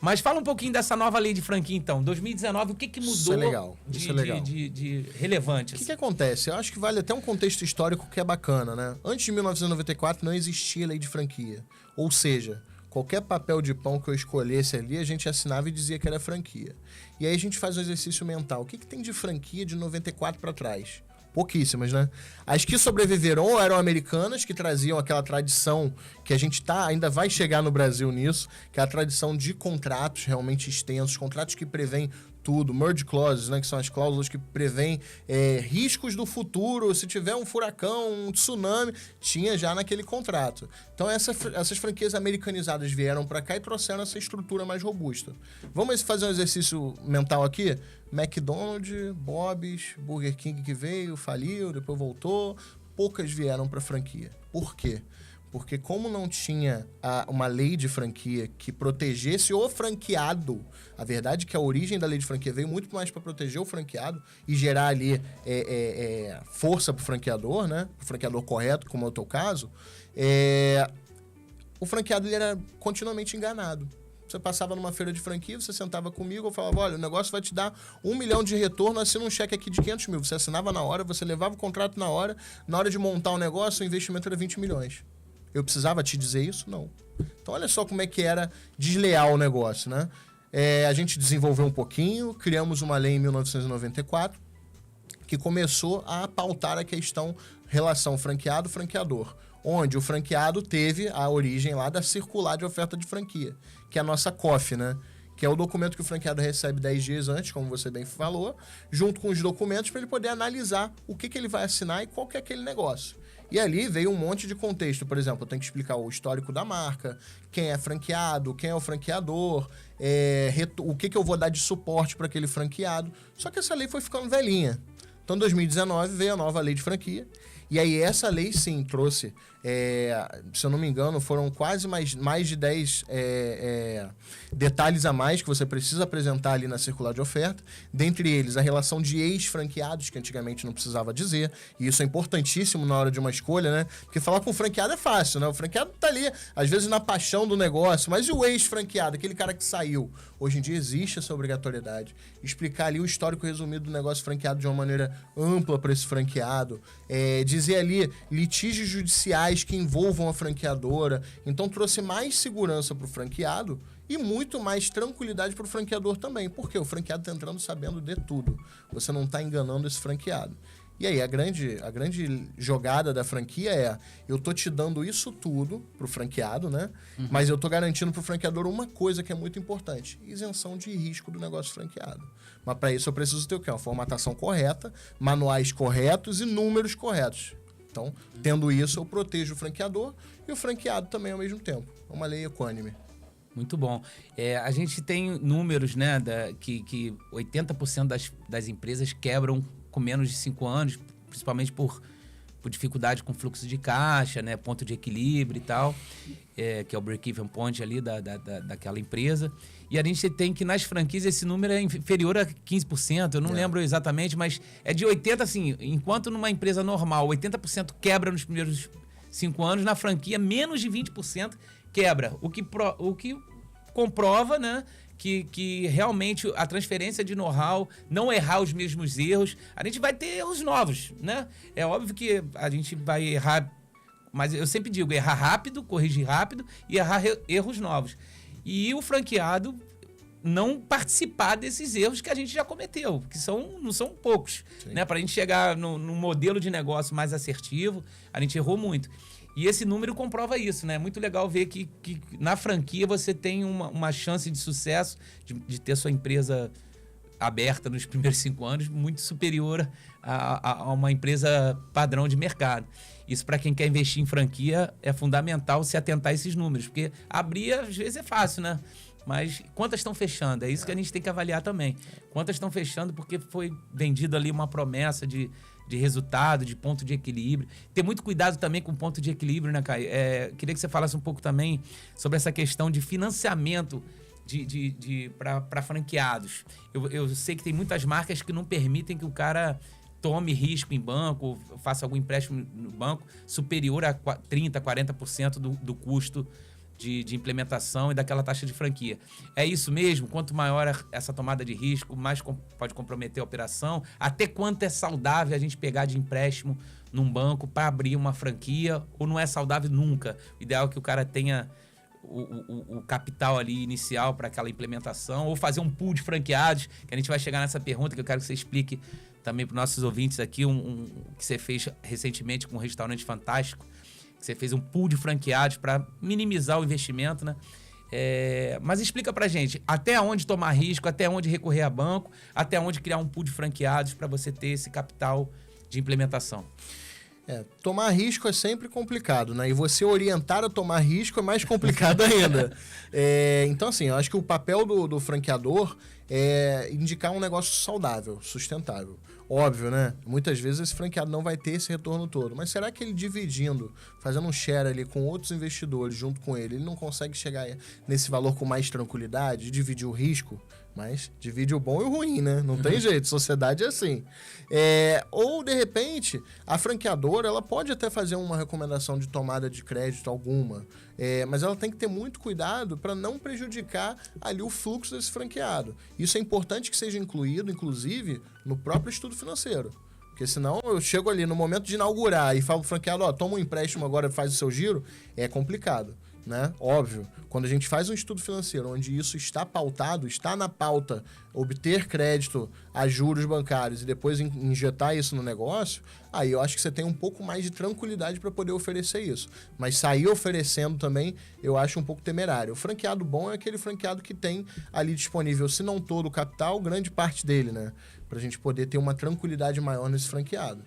Mas fala um pouquinho dessa nova lei de franquia, então. 2019, o que mudou isso é legal. De relevante? O que acontece? Eu acho que vale até um contexto histórico que é bacana, né? Antes de 1994 não existia lei de franquia. Ou seja, qualquer papel de pão que eu escolhesse ali, a gente assinava e dizia que era franquia. E aí a gente faz um exercício mental. O que tem de franquia de 94 para trás? Pouquíssimas, né? As que sobreviveram eram americanas, que traziam aquela tradição que a gente ainda vai chegar no Brasil nisso, que é a tradição de contratos realmente extensos, contratos que prevêem tudo, merge clauses, né, que são as cláusulas que prevêem riscos do futuro, se tiver um furacão, um tsunami, tinha já naquele contrato. Então essas franquias americanizadas vieram para cá e trouxeram essa estrutura mais robusta. Vamos fazer um exercício mental aqui? McDonald's, Bob's, Burger King que veio, faliu, depois voltou, poucas vieram para franquia. Por quê? Porque como não tinha uma lei de franquia que protegesse o franqueado, a verdade é que a origem da lei de franquia veio muito mais para proteger o franqueado e gerar ali força para o franqueador, né? O franqueador correto, como é o teu caso, o franqueado ele era continuamente enganado. Você passava numa feira de franquia, você sentava comigo, eu falava, olha, o negócio vai te dar 1 milhão de retorno, assina um cheque aqui de 500 mil. Você assinava na hora, você levava o contrato na hora de montar o negócio, o investimento era 20 milhões. Eu precisava te dizer isso? Não. Então, olha só como é que era desleal o negócio, né? A gente desenvolveu um pouquinho, criamos uma lei em 1994, que começou a pautar a questão relação franqueado-franqueador, onde o franqueado teve a origem lá da circular de oferta de franquia, que é a nossa COF, né? Que é o documento que o franqueado recebe 10 dias antes, como você bem falou, junto com os documentos para ele poder analisar o que ele vai assinar e qual que é aquele negócio. E ali veio um monte de contexto. Por exemplo, eu tenho que explicar o histórico da marca, quem é franqueado, quem é o franqueador, o que eu vou dar de suporte para aquele franqueado. Só que essa lei foi ficando velhinha. Então, em 2019, veio a nova lei de franquia. E aí, essa lei, sim, trouxe, se eu não me engano, foram quase mais de 10 detalhes a mais que você precisa apresentar ali na circular de oferta. Dentre eles, a relação de ex-franqueados, que antigamente não precisava dizer. E isso é importantíssimo na hora de uma escolha, né? Porque falar com o franqueado é fácil, né? O franqueado tá ali, às vezes, na paixão do negócio. Mas e o ex-franqueado, aquele cara que saiu? Hoje em dia existe essa obrigatoriedade. Explicar ali o histórico resumido do negócio franqueado de uma maneira ampla para esse franqueado. Dizer ali litígios judiciais que envolvam a franqueadora. Então trouxe mais segurança para o franqueado e muito mais tranquilidade para o franqueador também. Porque o franqueado está entrando sabendo de tudo. Você não está enganando esse franqueado. E aí, a grande jogada da franquia eu tô te dando isso tudo pro franqueado, né? Uhum. Mas eu tô garantindo pro franqueador uma coisa que é muito importante: isenção de risco do negócio franqueado. Mas para isso eu preciso ter o quê? Uma formatação correta, manuais corretos e números corretos. Então, tendo isso, eu protejo o franqueador e o franqueado também ao mesmo tempo. É uma lei equânime. Muito bom. A gente tem números, né, que 80% das empresas quebram com menos de 5 anos, principalmente por dificuldade com fluxo de caixa, né, ponto de equilíbrio e tal, que é o break-even point ali daquela empresa. E a gente tem que nas franquias esse número é inferior a 15%, eu não lembro exatamente, mas é de 80%, assim, enquanto numa empresa normal 80% quebra nos primeiros 5 anos, na franquia menos de 20% quebra, o que comprova, né, que realmente a transferência de know-how, não errar os mesmos erros, a gente vai ter erros novos, né? É óbvio que a gente vai errar, mas eu sempre digo, errar rápido, corrigir rápido e errar erros novos. E o franqueado não participar desses erros que a gente já cometeu, que não são poucos, né? Para a gente chegar num modelo de negócio mais assertivo, a gente errou muito. E esse número comprova isso, né? É muito legal ver que na franquia você tem uma chance de sucesso de ter sua empresa aberta nos primeiros 5 anos muito superior a uma empresa padrão de mercado. Isso, para quem quer investir em franquia, é fundamental se atentar a esses números, porque abrir, às vezes, é fácil, né? Mas quantas estão fechando? É isso que a gente tem que avaliar também. Quantas estão fechando porque foi vendido ali uma promessa de resultado, de ponto de equilíbrio. Ter muito cuidado também com o ponto de equilíbrio, né, Caio? Queria que você falasse um pouco também sobre essa questão de financiamento para franqueados. Eu sei que tem muitas marcas que não permitem que o cara tome risco em banco, faça algum empréstimo no banco superior a 30%, 40% do custo de implementação e daquela taxa de franquia. É isso mesmo? Quanto maior essa tomada de risco, mais pode comprometer a operação. Até quanto é saudável a gente pegar de empréstimo num banco para abrir uma franquia, ou não é saudável nunca? O ideal é que o cara tenha o capital ali inicial para aquela implementação, ou fazer um pool de franqueados, que a gente vai chegar nessa pergunta, que eu quero que você explique também para os nossos ouvintes aqui, que você fez recentemente com um restaurante fantástico, que você fez um pool de franqueados para minimizar o investimento, né? Mas explica pra gente, até onde tomar risco, até onde recorrer a banco, até onde criar um pool de franqueados para você ter esse capital de implementação. Tomar risco é sempre complicado, né? E você orientar a tomar risco é mais complicado ainda. Então, assim, eu acho que o papel do franqueador é indicar um negócio saudável, sustentável. Óbvio, né? Muitas vezes esse franqueado não vai ter esse retorno todo. Mas será que ele dividindo, fazendo um share ali com outros investidores junto com ele não consegue chegar nesse valor com mais tranquilidade, dividir o risco? Mas divide o bom e o ruim, né? Não tem jeito, sociedade é assim. Ou, de repente, a franqueadora, ela pode até fazer uma recomendação de tomada de crédito alguma, mas ela tem que ter muito cuidado para não prejudicar ali o fluxo desse franqueado. Isso é importante que seja incluído, inclusive, no próprio estudo financeiro. Porque senão eu chego ali no momento de inaugurar e falo pro franqueado, toma um empréstimo agora e faz o seu giro, é complicado. Né? Óbvio, quando a gente faz um estudo financeiro onde isso está pautado, está na pauta obter crédito a juros bancários e depois injetar isso no negócio, aí eu acho que você tem um pouco mais de tranquilidade para poder oferecer isso. Mas sair oferecendo também, eu acho um pouco temerário. O franqueado bom é aquele franqueado que tem ali disponível, se não todo o capital, grande parte dele, né? Para a gente poder ter uma tranquilidade maior nesse franqueado.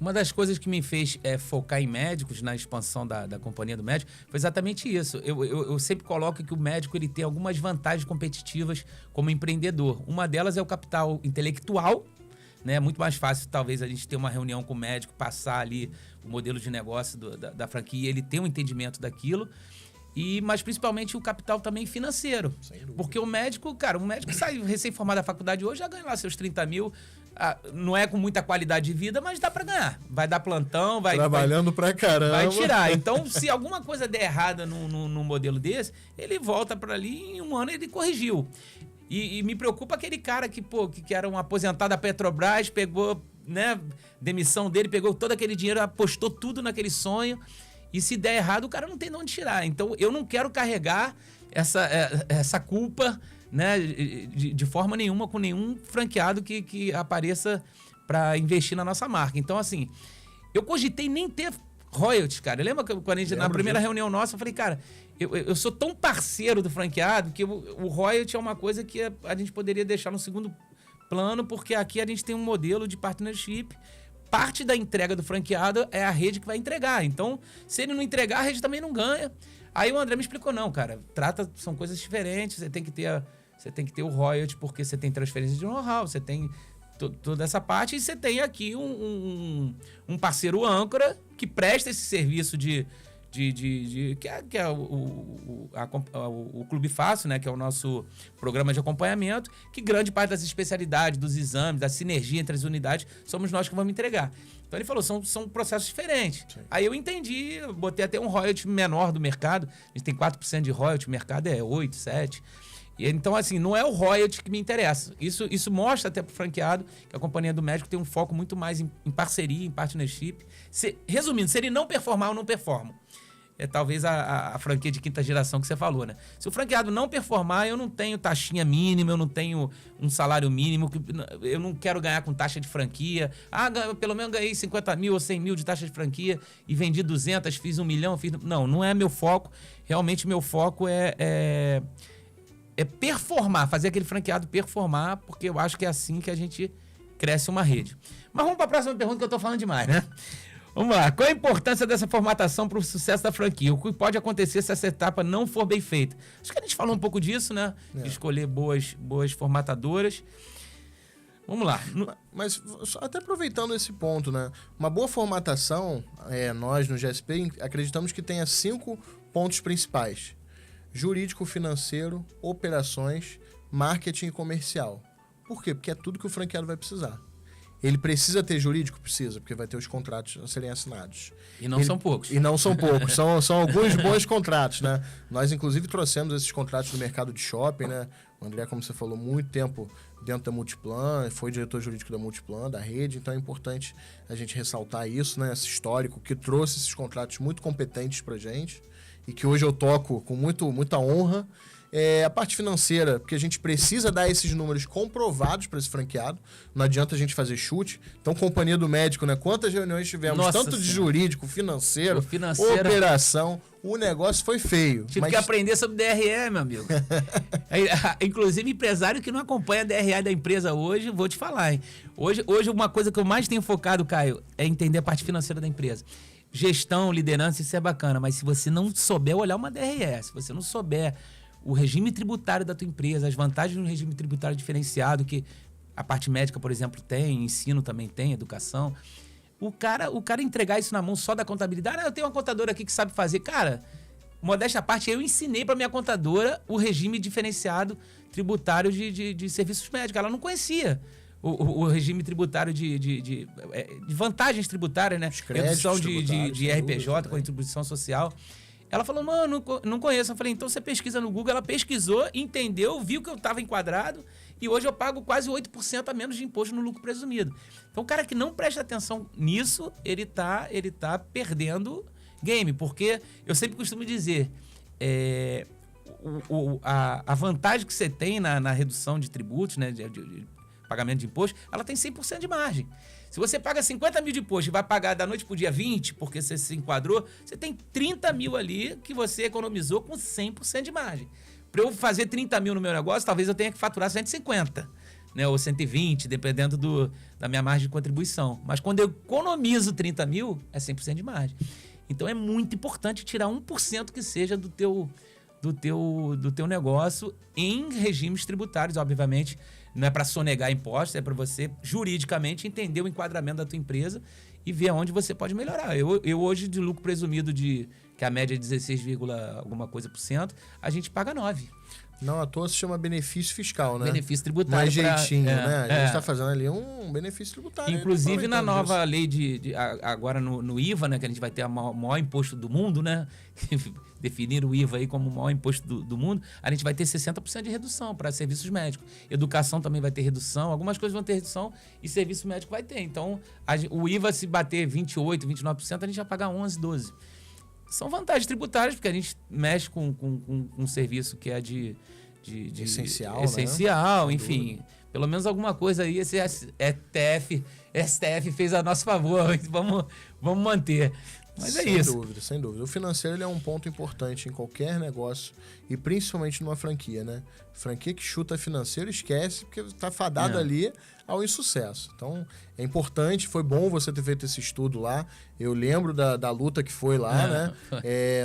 Uma das coisas que me fez focar em médicos, na expansão da companhia do médico, foi exatamente isso. Eu sempre coloco que o médico ele tem algumas vantagens competitivas como empreendedor. Uma delas é o capital intelectual, né? É muito mais fácil, talvez, a gente ter uma reunião com o médico, passar ali o modelo de negócio da franquia, ele ter um entendimento daquilo. Mas principalmente o capital também financeiro. Porque o médico, cara, sai recém-formado da faculdade hoje, já ganha lá seus 30 mil. Não é com muita qualidade de vida, mas dá pra ganhar. Vai dar plantão, trabalhando pra caramba. Vai tirar. Então, se alguma coisa der errada num modelo desse, ele volta pra ali e em um ano ele corrigiu. E me preocupa aquele cara que era um aposentado da Petrobras, pegou, né, demissão dele, pegou todo aquele dinheiro, apostou tudo naquele sonho. E se der errado, o cara não tem de onde tirar. Então, eu não quero carregar essa culpa, né, de forma nenhuma com nenhum franqueado que apareça para investir na nossa marca. Então, assim, eu cogitei nem ter royalties, cara. Lembra que quando na primeira reunião nossa, eu falei, cara, eu sou tão parceiro do franqueado que o royalty é uma coisa que a gente poderia deixar no segundo plano, porque aqui a gente tem um modelo de partnership. Parte da entrega do franqueado é a rede que vai entregar. Então, se ele não entregar, a rede também não ganha. Aí o André me explicou, não, cara, são coisas diferentes, você tem que ter o royalty, porque você tem transferência de know-how, você tem toda essa parte, e você tem aqui um parceiro âncora que presta esse serviço que é o Clube Fácil, né? Que é o nosso programa de acompanhamento, que grande parte das especialidades, dos exames, da sinergia entre as unidades, somos nós que vamos entregar. Então ele falou, são processos diferentes. Sim. Aí eu entendi, botei até um royalty menor do mercado, a gente tem 4% de royalty, o mercado é 8%, 7%. Então, assim, não é o royalty que me interessa. Isso mostra até pro franqueado que a companhia do médico tem um foco muito mais em parceria, em partnership. Resumindo, se ele não performar, eu não performo. É talvez a franquia de quinta geração que você falou, né? Se o franqueado não performar, eu não tenho taxinha mínima, eu não tenho um salário mínimo, eu não quero ganhar com taxa de franquia. Pelo menos ganhei 50 mil ou 100 mil de taxa de franquia e vendi 200, fiz 1 milhão, Não é meu foco. Realmente, meu foco é performar, fazer aquele franqueado performar, porque eu acho que é assim que a gente cresce uma rede. Mas vamos para a próxima pergunta, que eu tô falando demais, né? Vamos lá. Qual a importância dessa formatação para o sucesso da franquia? O que pode acontecer se essa etapa não for bem feita? Acho que a gente falou um pouco disso, né? De escolher boas formatadoras. Vamos lá. Mas até aproveitando esse ponto, né? Uma boa formatação, nós no GSP acreditamos que tenha 5 pontos principais: jurídico, financeiro, operações, marketing e comercial. Por quê? Porque é tudo que o franqueado vai precisar. Ele precisa ter jurídico? Precisa, porque vai ter os contratos a serem assinados. E não são poucos. E não são poucos, são alguns bons contratos, né? Nós, inclusive, trouxemos esses contratos do mercado de shopping, né? O André, como você falou, muito tempo dentro da Multiplan, foi diretor jurídico da Multiplan, da rede, então é importante a gente ressaltar isso, né? Esse histórico que trouxe esses contratos muito competentes pra gente e que hoje eu toco com muita honra. A parte financeira, porque a gente precisa dar esses números comprovados para esse franqueado. Não adianta a gente fazer chute. Então, companhia do médico, né? Quantas reuniões tivemos? Nossa tanto de jurídico, financeiro, operação. O negócio foi feio. Tive que aprender sobre DRE, meu amigo. Inclusive, empresário que não acompanha a DRE da empresa hoje, vou te falar, hein? Hoje, uma coisa que eu mais tenho focado, Caio, é entender a parte financeira da empresa. Gestão, liderança, isso é bacana. Mas se você não souber olhar uma DRE, se você não souber o regime tributário da tua empresa, as vantagens do regime tributário diferenciado, que a parte médica, por exemplo, tem, ensino também tem, educação. O cara entregar isso na mão só da contabilidade, eu tenho uma contadora aqui que sabe fazer. Cara, modéstia à parte, eu ensinei para minha contadora o regime diferenciado tributário de serviços médicos. Ela não conhecia o regime tributário de vantagens tributárias, né? Redução de RPJ, contribuição social. Ela falou, mano, não conheço. Eu falei, então você pesquisa no Google. Ela pesquisou, entendeu, viu que eu estava enquadrado e hoje eu pago quase 8% a menos de imposto no lucro presumido. Então o cara que não presta atenção nisso, ele tá perdendo game. Porque eu sempre costumo dizer, a vantagem que você tem na redução de tributos, né, de pagamento de imposto, ela tem 100% de margem. Se você paga 50 mil de imposto e vai pagar da noite pro dia 20, porque você se enquadrou, você tem 30 mil ali que você economizou com 100% de margem. Para eu fazer 30 mil no meu negócio, talvez eu tenha que faturar 150. né, ou 120, dependendo da minha margem de contribuição. Mas quando eu economizo 30 mil, é 100% de margem. Então é muito importante tirar 1% que seja do teu negócio em regimes tributários, obviamente. Não é para sonegar impostos, é para você juridicamente entender o enquadramento da tua empresa e ver aonde você pode melhorar. Eu hoje, de lucro presumido que a média é 16, alguma coisa por cento, a gente paga 9%. Não à toa se chama benefício fiscal, né? Benefício tributário. Mais jeitinho, né? A gente está fazendo ali um benefício tributário. Inclusive, na nova lei agora no IVA, né? Que a gente vai ter o maior imposto do mundo, né? Definir o IVA aí como o maior imposto do mundo. A gente vai ter 60% de redução para serviços médicos. Educação também vai ter redução. Algumas coisas vão ter redução e serviço médico vai ter. Então, o IVA, se bater 28%, 29%, a gente vai pagar 11%, 12%. São vantagens tributárias, porque a gente mexe com um serviço que é de essencial, né? Enfim. Pelo menos alguma coisa aí esse STF fez a nosso favor. Vamos manter. Mas é isso. Sem dúvida. O financeiro ele é um ponto importante em qualquer negócio e principalmente numa franquia, né? Franquia que chuta financeiro, esquece, porque está fadado ali ao insucesso. Então, é importante, foi bom você ter feito esse estudo lá. Eu lembro da luta que foi lá, né?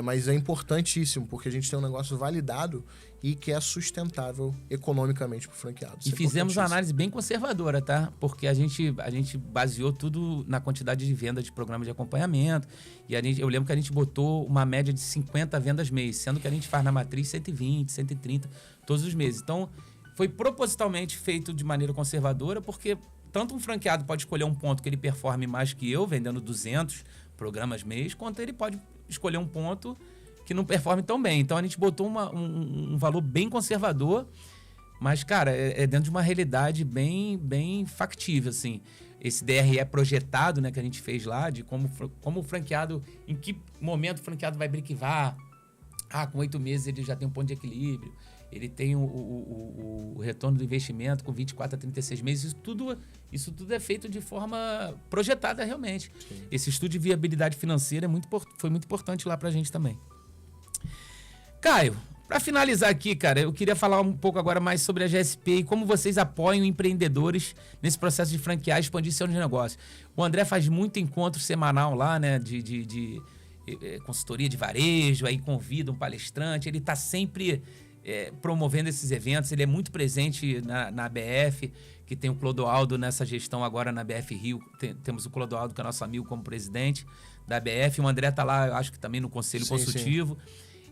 Mas é importantíssimo, porque a gente tem um negócio validado e que é sustentável economicamente para o franqueado. E fizemos uma análise bem conservadora, tá? Porque a gente baseou tudo na quantidade de vendas de programa de acompanhamento. E eu lembro que a gente botou uma média de 50 vendas mês, sendo que a gente faz na matriz 120, 130 todos os meses. Então, foi propositalmente feito de maneira conservadora, porque tanto um franqueado pode escolher um ponto que ele performe mais que eu, vendendo 200 programas mês, quanto ele pode escolher um ponto que não performe tão bem. Então, a gente botou um valor bem conservador, mas, cara, é dentro de uma realidade bem factível, assim. Esse DRE projetado, né, que a gente fez lá, de como o franqueado, em que momento o franqueado vai brequivar. Com 8 meses ele já tem um ponto de equilíbrio, ele tem o retorno do investimento com 24 a 36 meses. Isso tudo é feito de forma projetada realmente. Sim. Esse estudo de viabilidade financeira foi muito importante lá pra gente também. Caio, para finalizar aqui, cara, eu queria falar um pouco agora mais sobre a GSP e como vocês apoiam empreendedores nesse processo de franquear e expandir seu negócio. O André faz muito encontro semanal lá, né, de consultoria de varejo, aí convida um palestrante, ele está sempre promovendo esses eventos, ele é muito presente na ABF, que tem o Clodoaldo nessa gestão agora na ABF Rio, temos o Clodoaldo, que é nosso amigo, como presidente da ABF, o André está lá, eu acho que também no Conselho Consultivo,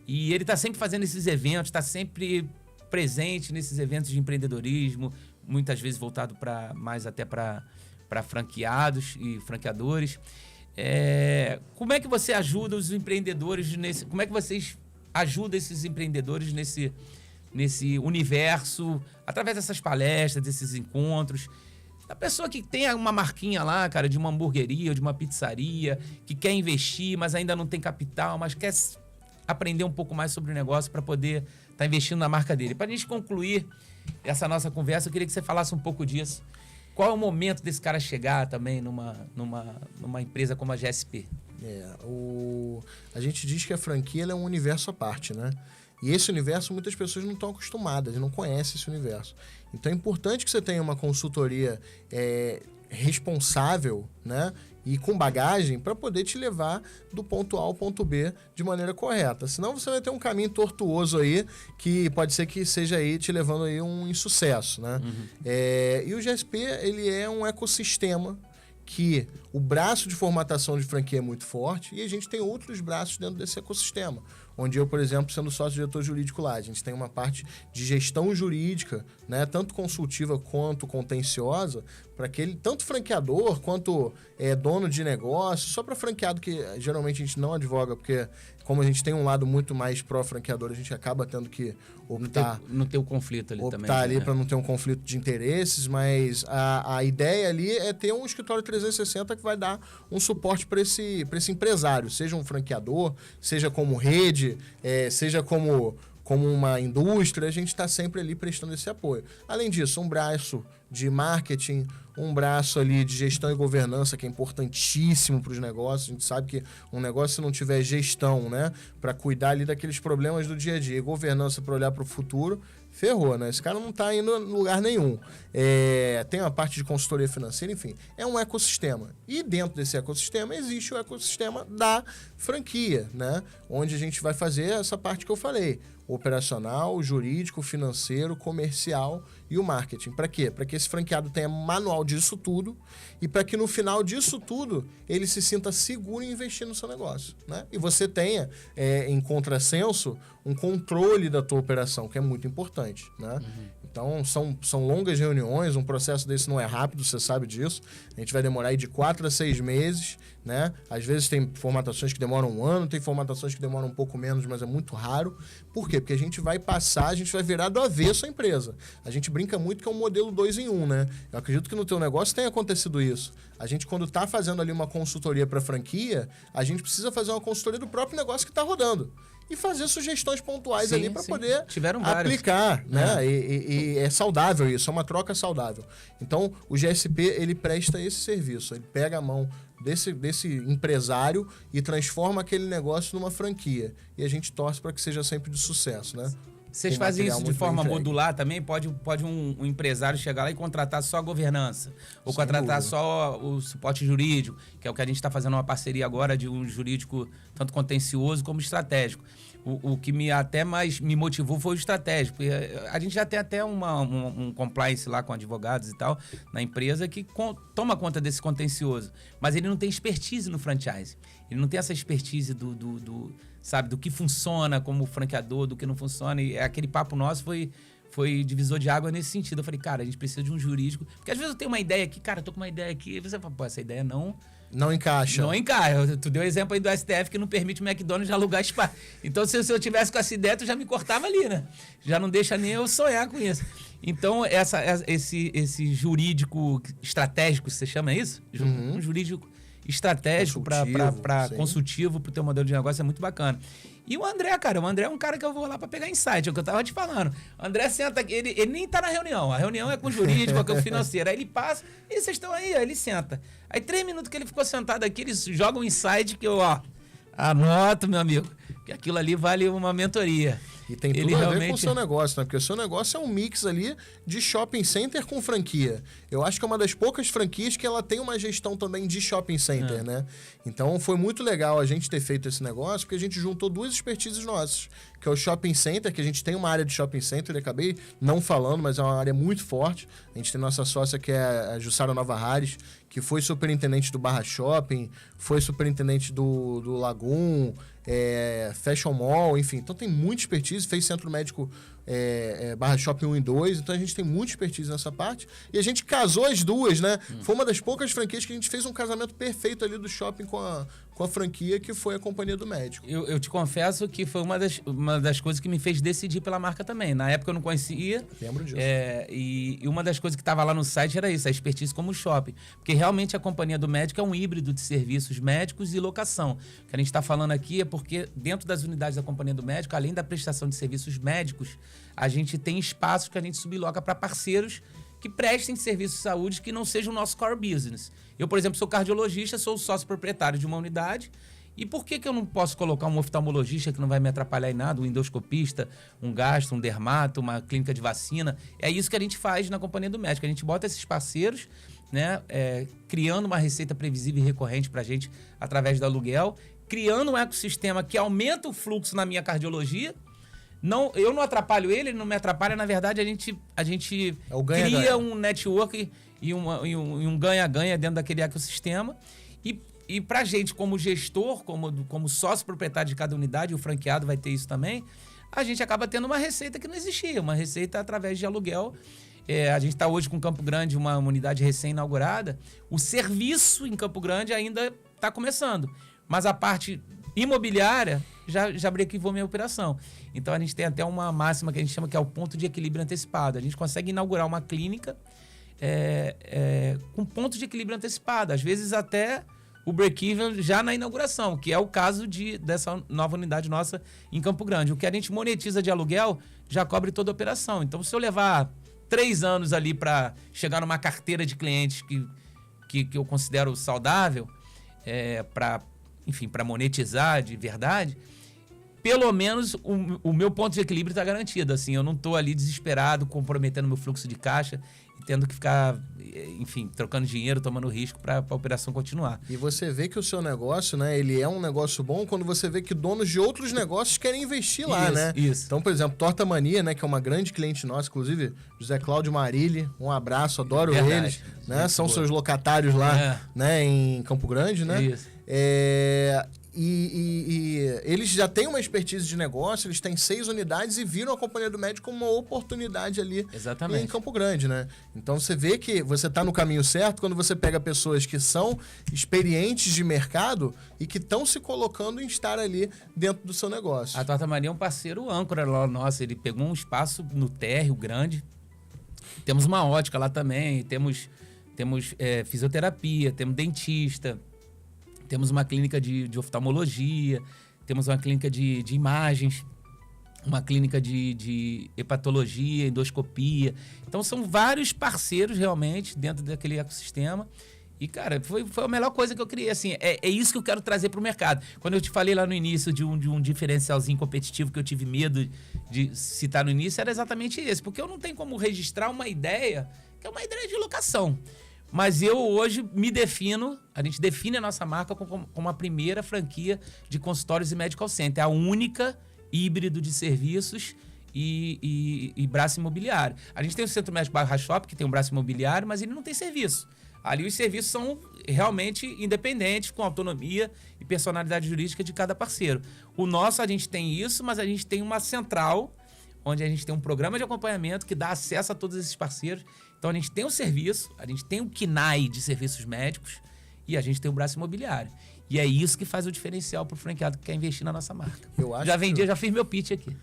e ele está sempre fazendo esses eventos, está sempre presente nesses eventos de empreendedorismo, muitas vezes voltado mais até para franqueados e franqueadores. Como é que você ajuda os empreendedores como é que vocês ajudam esses empreendedores nesse universo, através dessas palestras, desses encontros? A pessoa que tem uma marquinha lá, cara, de uma hamburgueria ou de uma pizzaria, que quer investir, mas ainda não tem capital, mas quer aprender um pouco mais sobre o negócio para poder estar investindo na marca dele. Para a gente concluir essa nossa conversa, eu queria que você falasse um pouco disso. Qual é o momento desse cara chegar também numa empresa como a GSP? A gente diz que a franquia é um universo à parte, né? E esse universo muitas pessoas não estão acostumadas, não conhecem esse universo. Então é importante que você tenha uma consultoria responsável, né? E com bagagem para poder te levar do ponto A ao ponto B de maneira correta. Senão você vai ter um caminho tortuoso aí que pode ser que seja aí te levando aí um insucesso, né? E o GSP, ele é um ecossistema que o braço de formatação de franquia é muito forte e a gente tem outros braços dentro desse ecossistema. Onde eu, por exemplo, sendo sócio-diretor jurídico lá, a gente tem uma parte de gestão jurídica, né, tanto consultiva quanto contenciosa, para aquele tanto franqueador quanto dono de negócio, só para franqueado que geralmente a gente não advoga, porque como a gente tem um lado muito mais pró-franqueador, a gente acaba tendo que optar... Não ter o conflito ali também. Optar ali para não ter um conflito de interesses, mas a ideia ali é ter um escritório 360 que vai dar um suporte para esse empresário, seja um franqueador, seja como rede, seja como uma indústria, a gente está sempre ali prestando esse apoio. Além disso, um braço de marketing, um braço ali de gestão e governança, que é importantíssimo para os negócios. A gente sabe que um negócio, se não tiver gestão, né, para cuidar ali daqueles problemas do dia a dia, e governança para olhar para o futuro, ferrou, né? Esse cara não está indo em lugar nenhum. Tem uma parte de consultoria financeira, enfim. É um ecossistema. E dentro desse ecossistema existe o ecossistema da franquia, né? Onde a gente vai fazer essa parte que eu falei. O operacional, o jurídico, o financeiro, o comercial e o marketing. Para quê? Para que esse franqueado tenha manual disso tudo e para que no final disso tudo ele se sinta seguro em investir no seu negócio, né? E você tenha, em contrassenso, um controle da tua operação, que é muito importante, né? Então, são longas reuniões, um processo desse não é rápido, você sabe disso. A gente vai demorar aí de 4 a 6 meses, né? Às vezes tem formatações que demoram 1 ano, tem formatações que demoram um pouco menos, mas é muito raro. Por quê? Porque a gente vai passar, a gente vai virar do avesso a empresa. A gente brinca muito que é um modelo 2 em 1, né? Eu acredito que no teu negócio tenha acontecido isso. A gente, quando está fazendo ali uma consultoria para franquia, a gente precisa fazer uma consultoria do próprio negócio que está rodando. E fazer sugestões pontuais ali para poder aplicar, né? E é saudável isso, é uma troca saudável. Então, o GSP, ele presta esse serviço. Ele pega a mão desse empresário e transforma aquele negócio numa franquia. E a gente torce para que seja sempre de sucesso, né? Vocês fazem isso de forma modular também? Pode um empresário chegar lá e contratar só a governança, ou Sem contratar dúvida. só o suporte jurídico, que é o que a gente está fazendo uma parceria agora de um jurídico tanto contencioso como estratégico. O que até mais me motivou foi o estratégico. A gente já tem até um compliance lá com advogados e tal na empresa que toma conta desse contencioso, mas ele não tem expertise no franchise. Ele não tem essa expertise sabe, do que funciona como franqueador, do que não funciona. E aquele papo nosso foi divisor de água nesse sentido. Eu falei, cara, a gente precisa de um jurídico. Porque às vezes eu tenho uma ideia aqui, cara, eu tô com uma ideia aqui, e você fala, pô, essa ideia não encaixa. Não encaixa. Tu deu exemplo aí do STF que não permite o McDonald's alugar espaço. Então, se eu tivesse com essa ideia, tu já me cortava ali, né? Já não deixa nem eu sonhar com isso. Então, esse jurídico estratégico, você chama isso? Um jurídico estratégico para consultivo para o teu modelo de negócio é muito bacana. E o André, cara, é um cara que eu vou lá para pegar insight, é o que eu tava te falando. O André senta aqui, ele nem tá na reunião, a reunião é com o jurídico, com o financeiro, aí ele passa, e vocês estão aí ele senta. Aí 3 minutos que ele ficou sentado aqui, eles jogam um insight que eu, anoto, meu amigo, que aquilo ali vale uma mentoria. E tem tudo a ver com o seu negócio, né? Porque o seu negócio é um mix ali de shopping center com franquia. Eu acho que é uma das poucas franquias que ela tem uma gestão também de shopping center, né? Então foi muito legal a gente ter feito esse negócio, porque a gente juntou 2 expertises nossas, que é o shopping center, que a gente tem uma área de shopping center, eu acabei não falando, mas é uma área muito forte. A gente tem nossa sócia, que é a Jussara Nova Hares, que foi superintendente do Barra Shopping, foi superintendente do Lagoon, Fashion Mall, enfim. Então tem muita expertise, fez centro médico Barra Shopping 1 e 2, então a gente tem muita expertise nessa parte. E a gente casou as duas, né? Foi uma das poucas franquias que a gente fez um casamento perfeito ali do shopping com a franquia, que foi a Companhia do Médico. Eu te confesso que foi uma das coisas que me fez decidir pela marca também. Na época eu não conhecia. Lembro disso. E uma das coisas que estava lá no site era isso, a expertise como shopping. Porque realmente a Companhia do Médico é um híbrido de serviços médicos e locação. O que a gente está falando aqui é porque dentro das unidades da Companhia do Médico, além da prestação de serviços médicos, a gente tem espaços que a gente subloca para parceiros que prestem serviços de saúde que não sejam o nosso core business. Eu, por exemplo, sou cardiologista, sou sócio proprietário de uma unidade. E por que eu não posso colocar um oftalmologista que não vai me atrapalhar em nada, um endoscopista, um gastro, um dermato, uma clínica de vacina? É isso que a gente faz na Companhia do Médico. A gente bota esses parceiros, né, criando uma receita previsível e recorrente para a gente através do aluguel, criando um ecossistema que aumenta o fluxo na minha cardiologia. Eu não atrapalho ele não me atrapalha. Na verdade, a gente cria um network e um ganha-ganha dentro daquele ecossistema. E para a gente, como gestor, como sócio proprietário de cada unidade, o franqueado vai ter isso também, a gente acaba tendo uma receita que não existia, uma receita através de aluguel. A gente está hoje com Campo Grande, uma unidade recém-inaugurada. O serviço em Campo Grande ainda está começando, mas a parte imobiliária já brequivou minha operação. Então a gente tem até uma máxima que a gente chama que é o ponto de equilíbrio antecipado. A gente consegue inaugurar uma clínica com ponto de equilíbrio antecipado, às vezes até o break-even já na inauguração, que é o caso dessa nova unidade nossa em Campo Grande. O que a gente monetiza de aluguel já cobre toda a operação. Então, se eu levar 3 anos ali para chegar numa carteira de clientes que eu considero saudável, para monetizar de verdade, pelo menos o meu ponto de equilíbrio está garantido. Assim, eu não estou ali desesperado, comprometendo meu fluxo de caixa e tendo que ficar, enfim, trocando dinheiro, tomando risco para a operação continuar. E você vê que o seu negócio, né, ele é um negócio bom quando você vê que donos de outros negócios querem investir lá, né? Isso. Então, por exemplo, Torta Mania, né, que é uma grande cliente nossa, inclusive José Cláudio Marilli, um abraço, adoro eles, né? São seus locatários lá, né, em Campo Grande, né? Isso. E eles já têm uma expertise de negócio, eles têm 6 unidades e viram a Companhia do Médico como uma oportunidade ali em Campo Grande, né? Então você vê que você está no caminho certo quando você pega pessoas que são experientes de mercado e que estão se colocando em estar ali dentro do seu negócio. A Torta Maria é um parceiro âncora lá nosso, ele pegou um espaço no térreo grande, temos uma ótica lá também, temos fisioterapia, temos dentista, temos uma clínica de oftalmologia, temos uma clínica de imagens, uma clínica de hepatologia, endoscopia. Então, são vários parceiros, realmente, dentro daquele ecossistema. E, cara, foi a melhor coisa que eu criei. Assim, é isso que eu quero trazer para o mercado. Quando eu te falei lá no início de um diferencialzinho competitivo que eu tive medo de citar no início, era exatamente esse. Porque eu não tenho como registrar uma ideia, que é uma ideia de locação. Mas eu hoje a gente define a nossa marca como a primeira franquia de consultórios e medical center. A única híbrido de serviços e braço imobiliário. A gente tem o Centro Médico Barra Shop, que tem um braço imobiliário, mas ele não tem serviço. Ali os serviços são realmente independentes, com autonomia e personalidade jurídica de cada parceiro. O nosso, a gente tem isso, mas a gente tem uma central, onde a gente tem um programa de acompanhamento que dá acesso a todos esses parceiros. Então, a gente tem o serviço, a gente tem o KNAI de serviços médicos e a gente tem o braço imobiliário. E é isso que faz o diferencial para o franqueado que quer investir na nossa marca. Já fiz meu pitch aqui.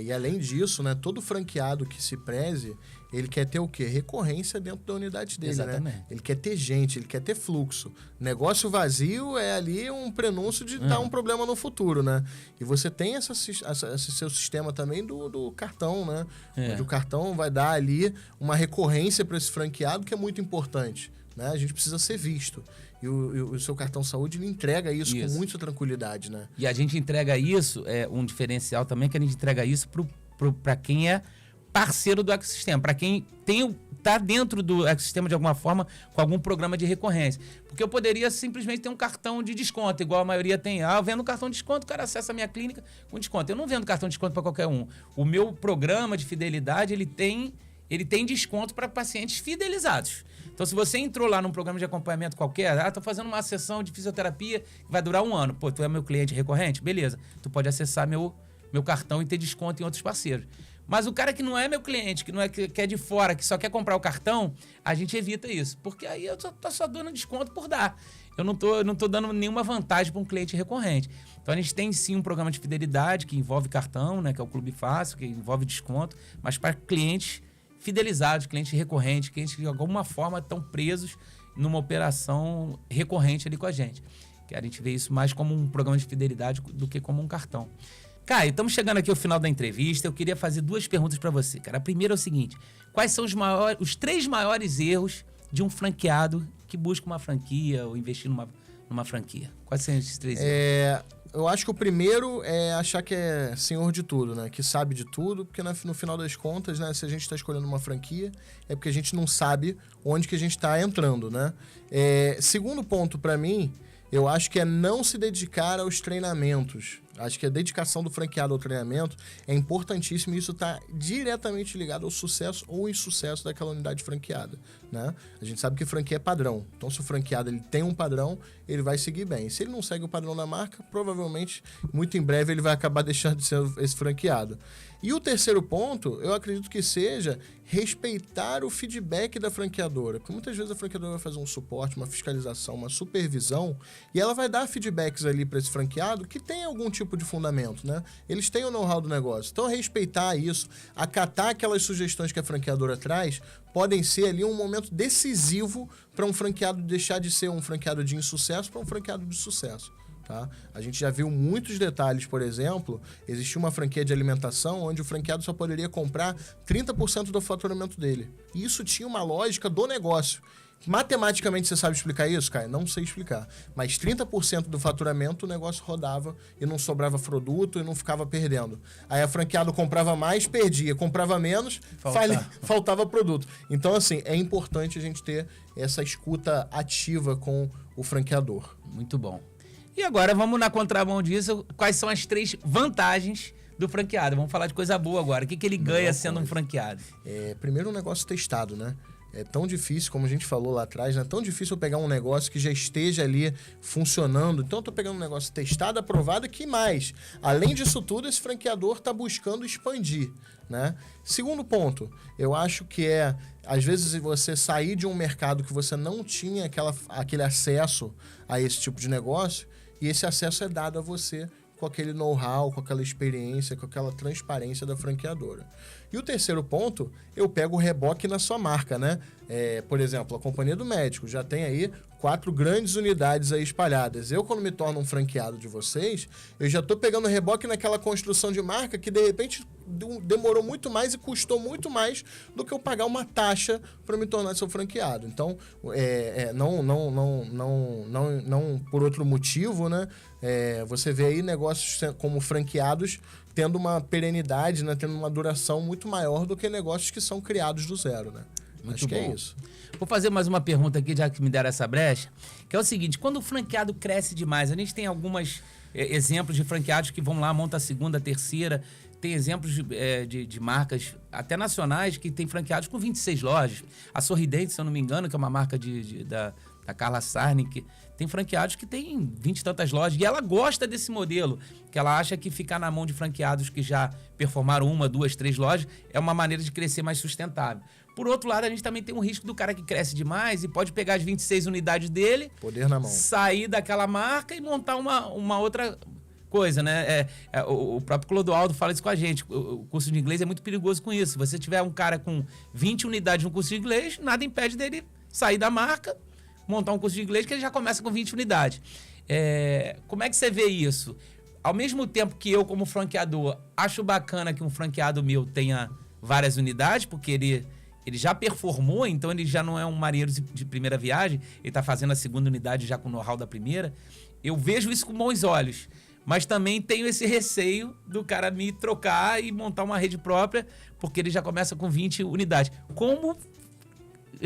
E além disso, né, todo franqueado que se preze, ele quer ter o quê? Recorrência dentro da unidade dele, né? Ele quer ter gente, ele quer ter fluxo. Negócio vazio é ali um prenúncio de dar um problema no futuro, né? E você tem esse seu sistema também do cartão, né? Onde o cartão vai dar ali uma recorrência para esse franqueado que é muito importante, né? A gente precisa ser visto. E o seu cartão saúde ele entrega isso com muita tranquilidade, né? E a gente entrega isso, um diferencial também, que a gente entrega isso para quem é parceiro do ecossistema, para quem tá dentro do ecossistema de alguma forma com algum programa de recorrência. Porque eu poderia simplesmente ter um cartão de desconto, igual a maioria tem. Eu vendo cartão de desconto, o cara acessa a minha clínica com desconto. Eu não vendo cartão de desconto para qualquer um. O meu programa de fidelidade, ele tem desconto para pacientes fidelizados. Então, se você entrou lá num programa de acompanhamento qualquer, tô fazendo uma sessão de fisioterapia que vai durar 1 ano. Pô, tu é meu cliente recorrente? Beleza. Tu pode acessar meu cartão e ter desconto em outros parceiros. Mas o cara que não é meu cliente, que é de fora, que só quer comprar o cartão, a gente evita isso. Porque aí eu tô só dando desconto por dar. Eu não tô dando nenhuma vantagem para um cliente recorrente. Então, a gente tem sim um programa de fidelidade que envolve cartão, né, que é o Clube Fácil, que envolve desconto, mas para clientes fidelizados, clientes recorrentes, clientes que de alguma forma estão presos numa operação recorrente ali com a gente. Que a gente vê isso mais como um programa de fidelidade do que como um cartão. Caio, estamos chegando aqui ao final da entrevista. Eu queria fazer 2 perguntas para você, cara. A primeira é o seguinte: quais são os 3 maiores erros de um franqueado que busca uma franquia ou investir numa franquia? Quais são esses 3 erros? Eu acho que o primeiro é achar que é senhor de tudo, né? Que sabe de tudo, porque no final das contas, né? Se a gente está escolhendo uma franquia, é porque a gente não sabe onde que a gente está entrando, né? Segundo ponto para mim, eu acho que é não se dedicar aos treinamentos. Acho que a dedicação do franqueado ao treinamento é importantíssima e isso está diretamente ligado ao sucesso ou insucesso daquela unidade franqueada, né? A gente sabe que franquia é padrão. Então, se o franqueado ele tem um padrão, ele vai seguir bem. Se ele não segue o padrão da marca, provavelmente, muito em breve, ele vai acabar deixando de ser esse franqueado. E o terceiro ponto, eu acredito que seja respeitar o feedback da franqueadora. Porque muitas vezes a franqueadora vai fazer um suporte, uma fiscalização, uma supervisão, e ela vai dar feedbacks ali para esse franqueado que tem algum tipo de fundamento, né? Eles têm o know-how do negócio. Então, respeitar isso, acatar aquelas sugestões que a franqueadora traz, podem ser ali um momento decisivo para um franqueado deixar de ser um franqueado de insucesso para um franqueado de sucesso. Tá? A gente já viu muitos detalhes, por exemplo, existia uma franquia de alimentação onde o franqueado só poderia comprar 30% do faturamento dele. E isso tinha uma lógica do negócio. Matematicamente você sabe explicar isso, cara? Não sei explicar. Mas 30% do faturamento o negócio rodava e não sobrava produto e não ficava perdendo. Aí a franqueado comprava mais, perdia. Comprava menos, faltava produto. Então, assim, é importante a gente ter essa escuta ativa com o franqueador. Muito bom. E agora vamos na contramão disso. Quais são as 3 vantagens do franqueado? Vamos falar de coisa boa agora. O que ele ganha sendo um franqueado? Primeiro, um negócio testado, né? É tão difícil, como a gente falou lá atrás, né? É tão difícil eu pegar um negócio que já esteja ali funcionando. Então, eu tô pegando um negócio testado, aprovado, que mais? Além disso tudo, esse franqueador está buscando expandir, né? Segundo ponto, eu acho que às vezes, você sair de um mercado que você não tinha aquele acesso a esse tipo de negócio, e esse acesso é dado a você com aquele know-how, com aquela experiência, com aquela transparência da franqueadora. E o terceiro ponto, eu pego o reboque na sua marca, né? Por exemplo, a Companhia do Médico já tem aí 4 grandes unidades aí espalhadas. Eu, quando me torno um franqueado de vocês, eu já estou pegando reboque naquela construção de marca que, de repente, demorou muito mais e custou muito mais do que eu pagar uma taxa para me tornar seu franqueado. Então, não por outro motivo, né? Você vê aí negócios como franqueados tendo uma perenidade, né? Tendo uma duração muito maior do que negócios que são criados do zero, né? Acho que é isso. Vou fazer mais uma pergunta aqui, já que me deram essa brecha, que é o seguinte: quando o franqueado cresce demais, a gente tem alguns exemplos de franqueados que vão lá, monta a segunda, a terceira. Tem exemplos de marcas até nacionais que tem franqueados com 26 lojas. A Sorridente, se eu não me engano, que é uma marca da Carla Sarni, que tem franqueados que tem 20 e tantas lojas. E ela gosta desse modelo, que ela acha que ficar na mão de franqueados que já performaram 1, 2, 3 lojas é uma maneira de crescer mais sustentável. Por outro lado, a gente também tem um risco do cara que cresce demais e pode pegar as 26 unidades dele, poder na mão, sair daquela marca e montar uma outra coisa, né? O próprio Clodoaldo fala isso com a gente. O curso de inglês é muito perigoso com isso. Se você tiver um cara com 20 unidades no curso de inglês, nada impede dele sair da marca, montar um curso de inglês que ele já começa com 20 unidades. Como é que você vê isso? Ao mesmo tempo que eu, como franqueador, acho bacana que um franqueado meu tenha várias unidades, porque ele já performou, então ele já não é um marinheiro de primeira viagem, ele está fazendo a segunda unidade já com o know-how da primeira. Eu vejo isso com bons olhos. Mas também tenho esse receio do cara me trocar e montar uma rede própria, porque ele já começa com 20 unidades. Como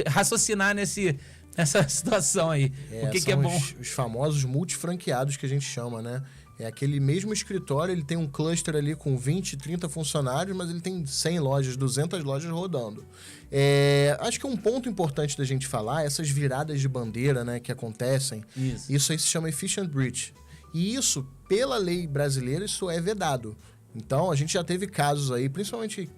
raciocinar nessa situação aí? O que é bom? Os famosos multifranqueados que a gente chama, né? É aquele mesmo escritório, ele tem um cluster ali com 20, 30 funcionários, mas ele tem 100 lojas, 200 lojas rodando. Acho que um ponto importante da gente falar, essas viradas de bandeira, né, que acontecem, isso aí se chama efficient breach. E isso, pela lei brasileira, isso é vedado. Então, a gente já teve casos aí, principalmente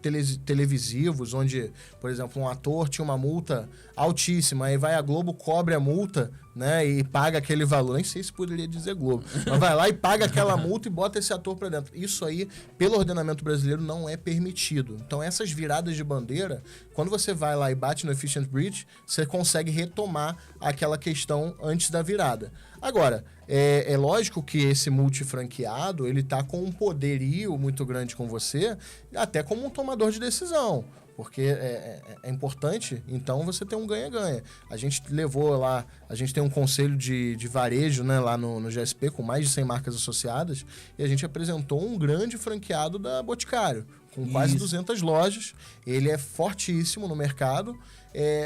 televisivos, onde, por exemplo, um ator tinha uma multa altíssima, aí vai a Globo, cobre a multa, né, e paga aquele valor. Nem sei se poderia dizer Globo, mas vai lá e paga aquela multa e bota esse ator pra dentro. Isso aí, pelo ordenamento brasileiro, não é permitido. Então, essas viradas de bandeira, quando você vai lá e bate no efficient breach, você consegue retomar aquela questão antes da virada. Agora, é lógico que esse multifranqueado, ele tá com um poderio muito grande com você, até como um tomador de decisão. Porque é importante, então, você ter um ganha-ganha. A gente levou lá, a gente tem um conselho de varejo, né, lá no GSP, com mais de 100 marcas associadas, e a gente apresentou um grande franqueado da Boticário, com quase 200 lojas. Ele é fortíssimo no mercado,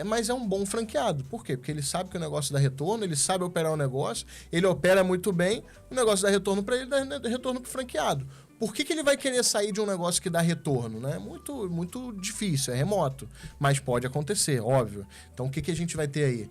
mas é um bom franqueado. Por quê? Porque ele sabe que o negócio dá retorno, ele sabe operar o negócio, ele opera muito bem, o negócio dá retorno para ele, dá retorno para o franqueado. Por que ele vai querer sair de um negócio que dá retorno, né? Muito, muito difícil, é remoto, mas pode acontecer, óbvio. Então, o que a gente vai ter aí?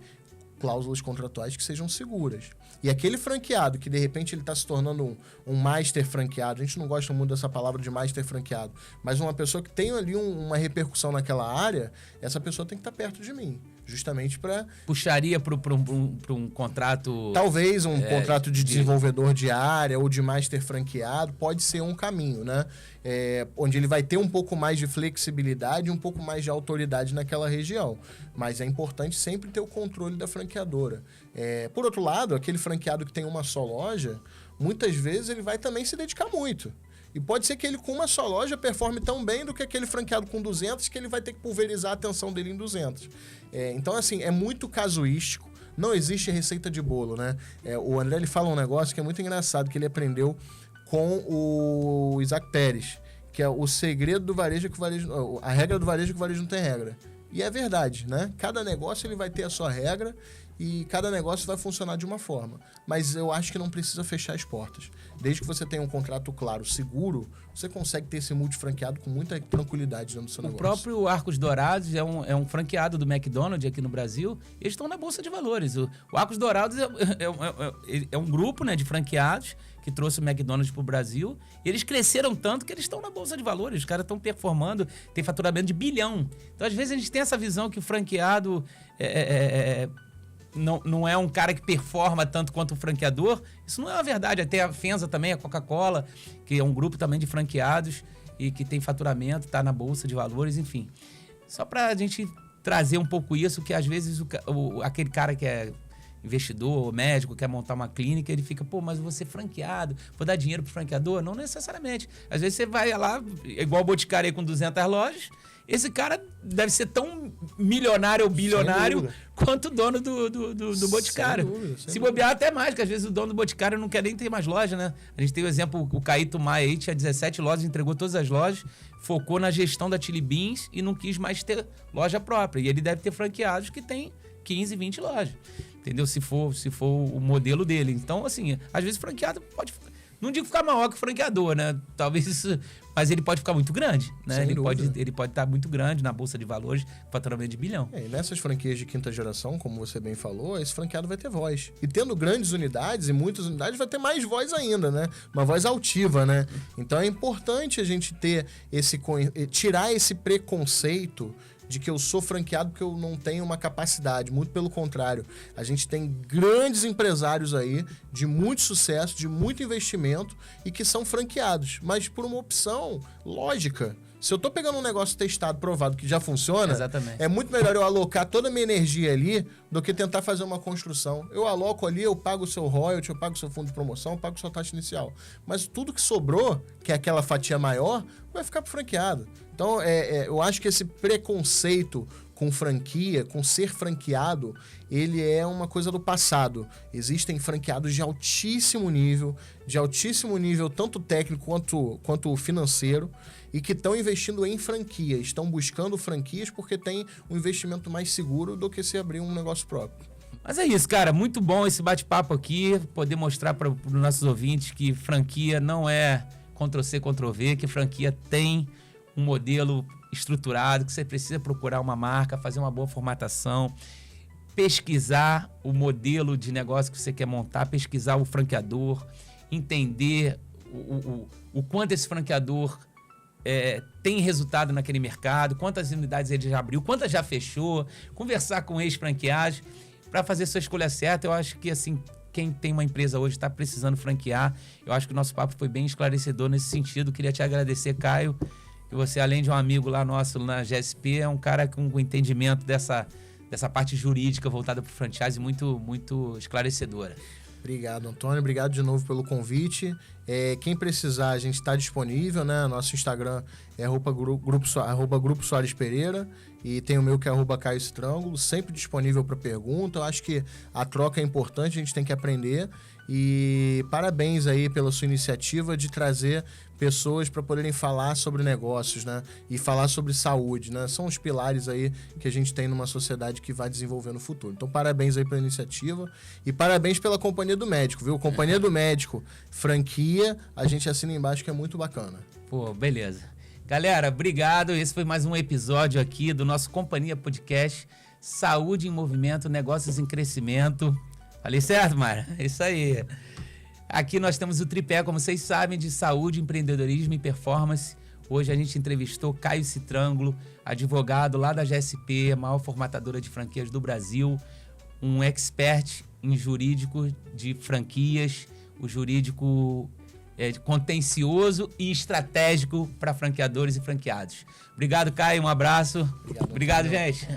Cláusulas contratuais que sejam seguras. E aquele franqueado que, de repente, ele está se tornando um master franqueado, a gente não gosta muito dessa palavra de master franqueado, mas uma pessoa que tem ali uma repercussão naquela área, essa pessoa tem que estar perto de mim. Justamente para... Puxaria para um contrato... Talvez um contrato de desenvolvedor de área ou de master franqueado pode ser um caminho, né? Onde ele vai ter um pouco mais de flexibilidade, um pouco mais de autoridade naquela região. Mas é importante sempre ter o controle da franqueadora. Por outro lado, aquele franqueado que tem uma só loja, muitas vezes ele vai também se dedicar muito. E pode ser que ele com uma só loja performe tão bem do que aquele franqueado com 200 que ele vai ter que pulverizar a atenção dele em 200. Então, assim, é muito casuístico. Não existe receita de bolo, né? O André ele fala um negócio que é muito engraçado, que ele aprendeu com o Isaac Pérez, que é o segredo do varejo que o varejo... A regra do varejo que o varejo não tem regra. E é verdade, né? Cada negócio ele vai ter a sua regra e cada negócio vai funcionar de uma forma. Mas eu acho que não precisa fechar as portas. Desde que você tenha um contrato claro, seguro, você consegue ter esse multifranqueado com muita tranquilidade dentro do seu negócio. O próprio Arcos Dourados é um franqueado do McDonald's aqui no Brasil. Eles estão na Bolsa de Valores. O Arcos Dourados é um grupo, né, de franqueados que trouxe o McDonald's para o Brasil. E eles cresceram tanto que eles estão na Bolsa de Valores. Os caras estão performando, tem faturamento de bilhão. Então, às vezes, a gente tem essa visão que o franqueado não é um cara que performa tanto quanto o franqueador. Isso não é uma verdade. Até a FENSA também, a Coca-Cola, que é um grupo também de franqueados e que tem faturamento, está na Bolsa de Valores, enfim. Só para a gente trazer um pouco isso, que às vezes aquele cara que é investidor ou médico, quer montar uma clínica, ele fica, pô, mas eu vou ser franqueado, vou dar dinheiro pro franqueador? Não necessariamente. Às vezes você vai lá, igual o Boticário aí com 200 lojas, esse cara deve ser tão milionário ou bilionário quanto o dono do Boticário. Se bobear até mais, que às vezes o dono do Boticário não quer nem ter mais loja, né? A gente tem o exemplo, o Caíto Maia aí, tinha 17 lojas, entregou todas as lojas, focou na gestão da Chili Beans e não quis mais ter loja própria. E ele deve ter franqueados que tem 15, 20 lojas. Entendeu? Se for o modelo dele. Então, assim, às vezes o franqueado pode... Não digo ficar maior que o franqueador, né? Talvez isso... Mas ele pode ficar muito grande, né? Ele pode estar muito grande na Bolsa de Valores, faturamento de bilhão. E nessas franquias de quinta geração, como você bem falou, esse franqueado vai ter voz. E tendo grandes unidades e muitas unidades, vai ter mais voz ainda, né? Uma voz altiva, né? Então é importante a gente ter tirar esse preconceito de que eu sou franqueado porque eu não tenho uma capacidade. Muito pelo contrário. A gente tem grandes empresários aí de muito sucesso, de muito investimento e que são franqueados. Mas por uma opção lógica. Se eu tô pegando um negócio testado, provado, que já funciona, exatamente, é muito melhor eu alocar toda a minha energia ali do que tentar fazer uma construção. Eu aloco ali, eu pago o seu royalty, eu pago o seu fundo de promoção, eu pago a sua taxa inicial. Mas tudo que sobrou, que é aquela fatia maior, vai ficar pro franqueado. Então, eu acho que esse preconceito com franquia, com ser franqueado, ele é uma coisa do passado. Existem franqueados de altíssimo nível tanto técnico quanto financeiro, e que estão investindo em franquias, estão buscando franquias porque tem um investimento mais seguro do que se abrir um negócio próprio. Mas é isso, cara. Muito bom esse bate-papo aqui, poder mostrar para os nossos ouvintes que franquia não é Ctrl-C, Ctrl-V, que franquia tem um modelo estruturado, que você precisa procurar uma marca, fazer uma boa formatação, pesquisar o modelo de negócio que você quer montar, pesquisar o franqueador, entender o quanto esse franqueador tem resultado naquele mercado, quantas unidades ele já abriu, quantas já fechou, conversar com ex-franqueados para fazer sua escolha certa. Eu acho que, assim, quem tem uma empresa hoje está precisando franquear. Eu acho que o nosso papo foi bem esclarecedor nesse sentido. Queria te agradecer, Caio, que você, além de um amigo lá nosso na GSP, é um cara com entendimento dessa parte jurídica voltada para o franchise muito, muito esclarecedora. Obrigado, Antônio. Obrigado de novo pelo convite. Quem precisar, a gente está disponível, né? Nosso Instagram é @Grupo Soares Pereira e tem o meu que é @Caio Strângulo, sempre disponível para pergunta. Eu acho que a troca é importante, a gente tem que aprender. E parabéns aí pela sua iniciativa de trazer pessoas para poderem falar sobre negócios, né? E falar sobre saúde, né? São os pilares aí que a gente tem numa sociedade que vai desenvolver no futuro. Então, parabéns aí pela iniciativa e parabéns pela Companhia do Médico, viu? Companhia do Médico, franquia, a gente assina embaixo que é muito bacana. Pô, beleza. Galera, obrigado. Esse foi mais um episódio aqui do nosso Companhia Podcast, Saúde em Movimento, Negócios em Crescimento. Falei certo, Mara? É isso aí. Aqui nós temos o tripé, como vocês sabem, de saúde, empreendedorismo e performance. Hoje a gente entrevistou Caio Strângulo, advogado lá da GSP, a maior formatadora de franquias do Brasil, um expert em jurídico de franquias, o jurídico contencioso e estratégico para franqueadores e franqueados. Obrigado, Caio, um abraço. Obrigado, gente.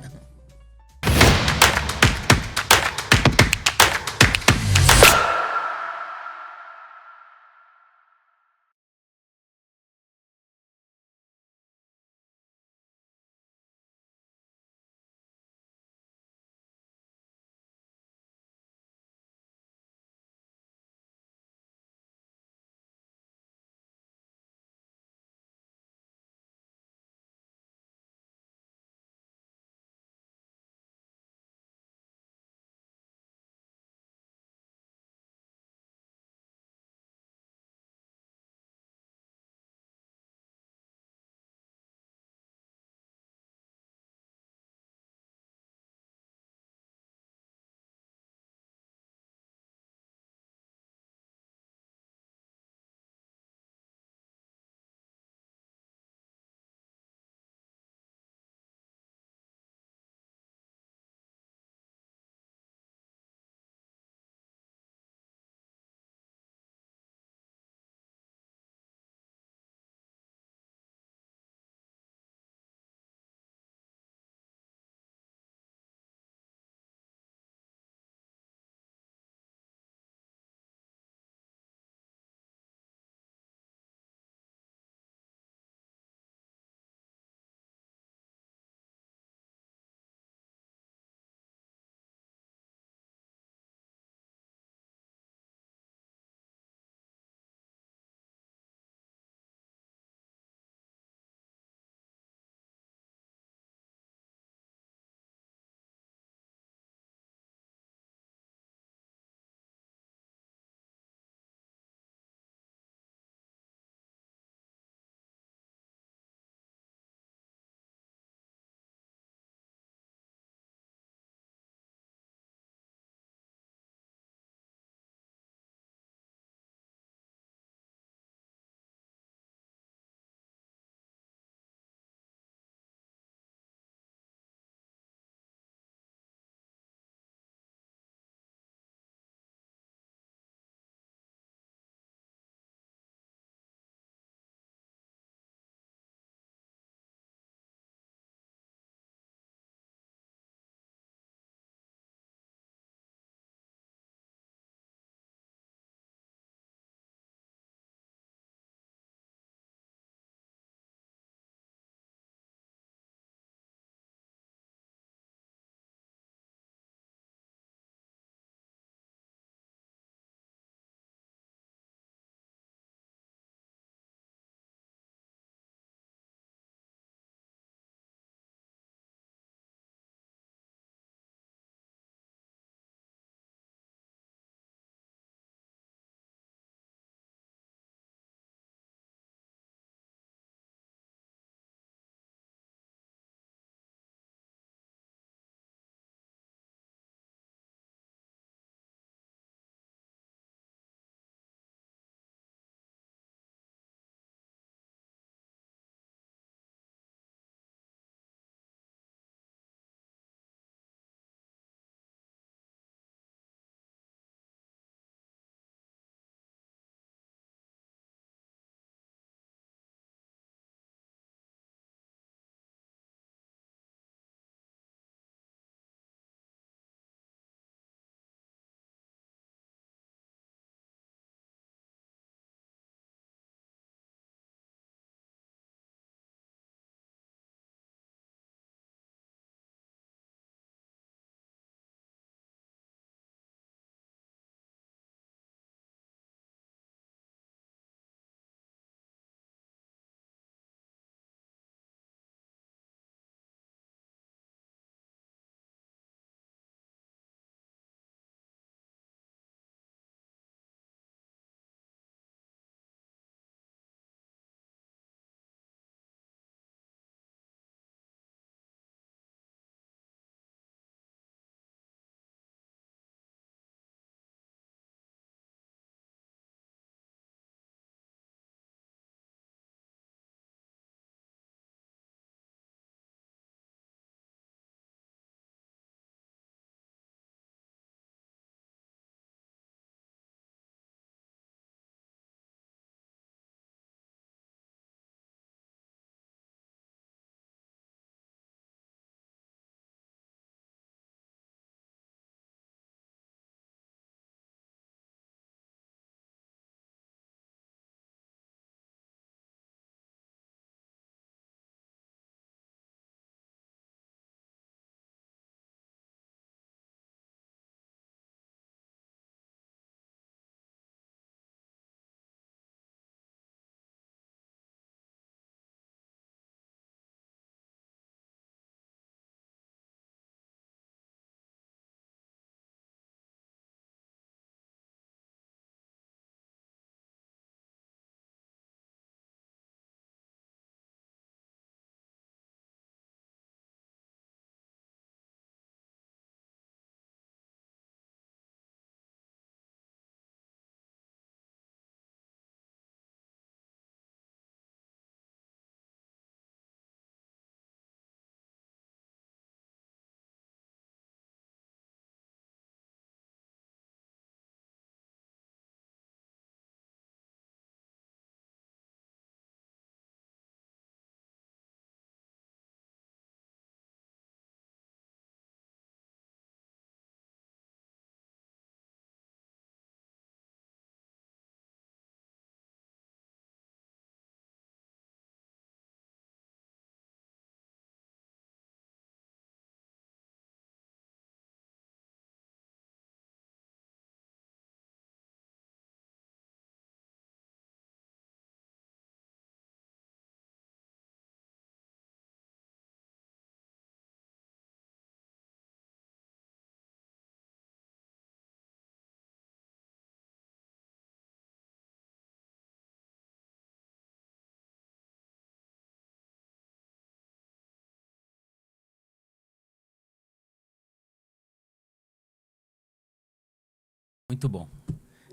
Muito bom.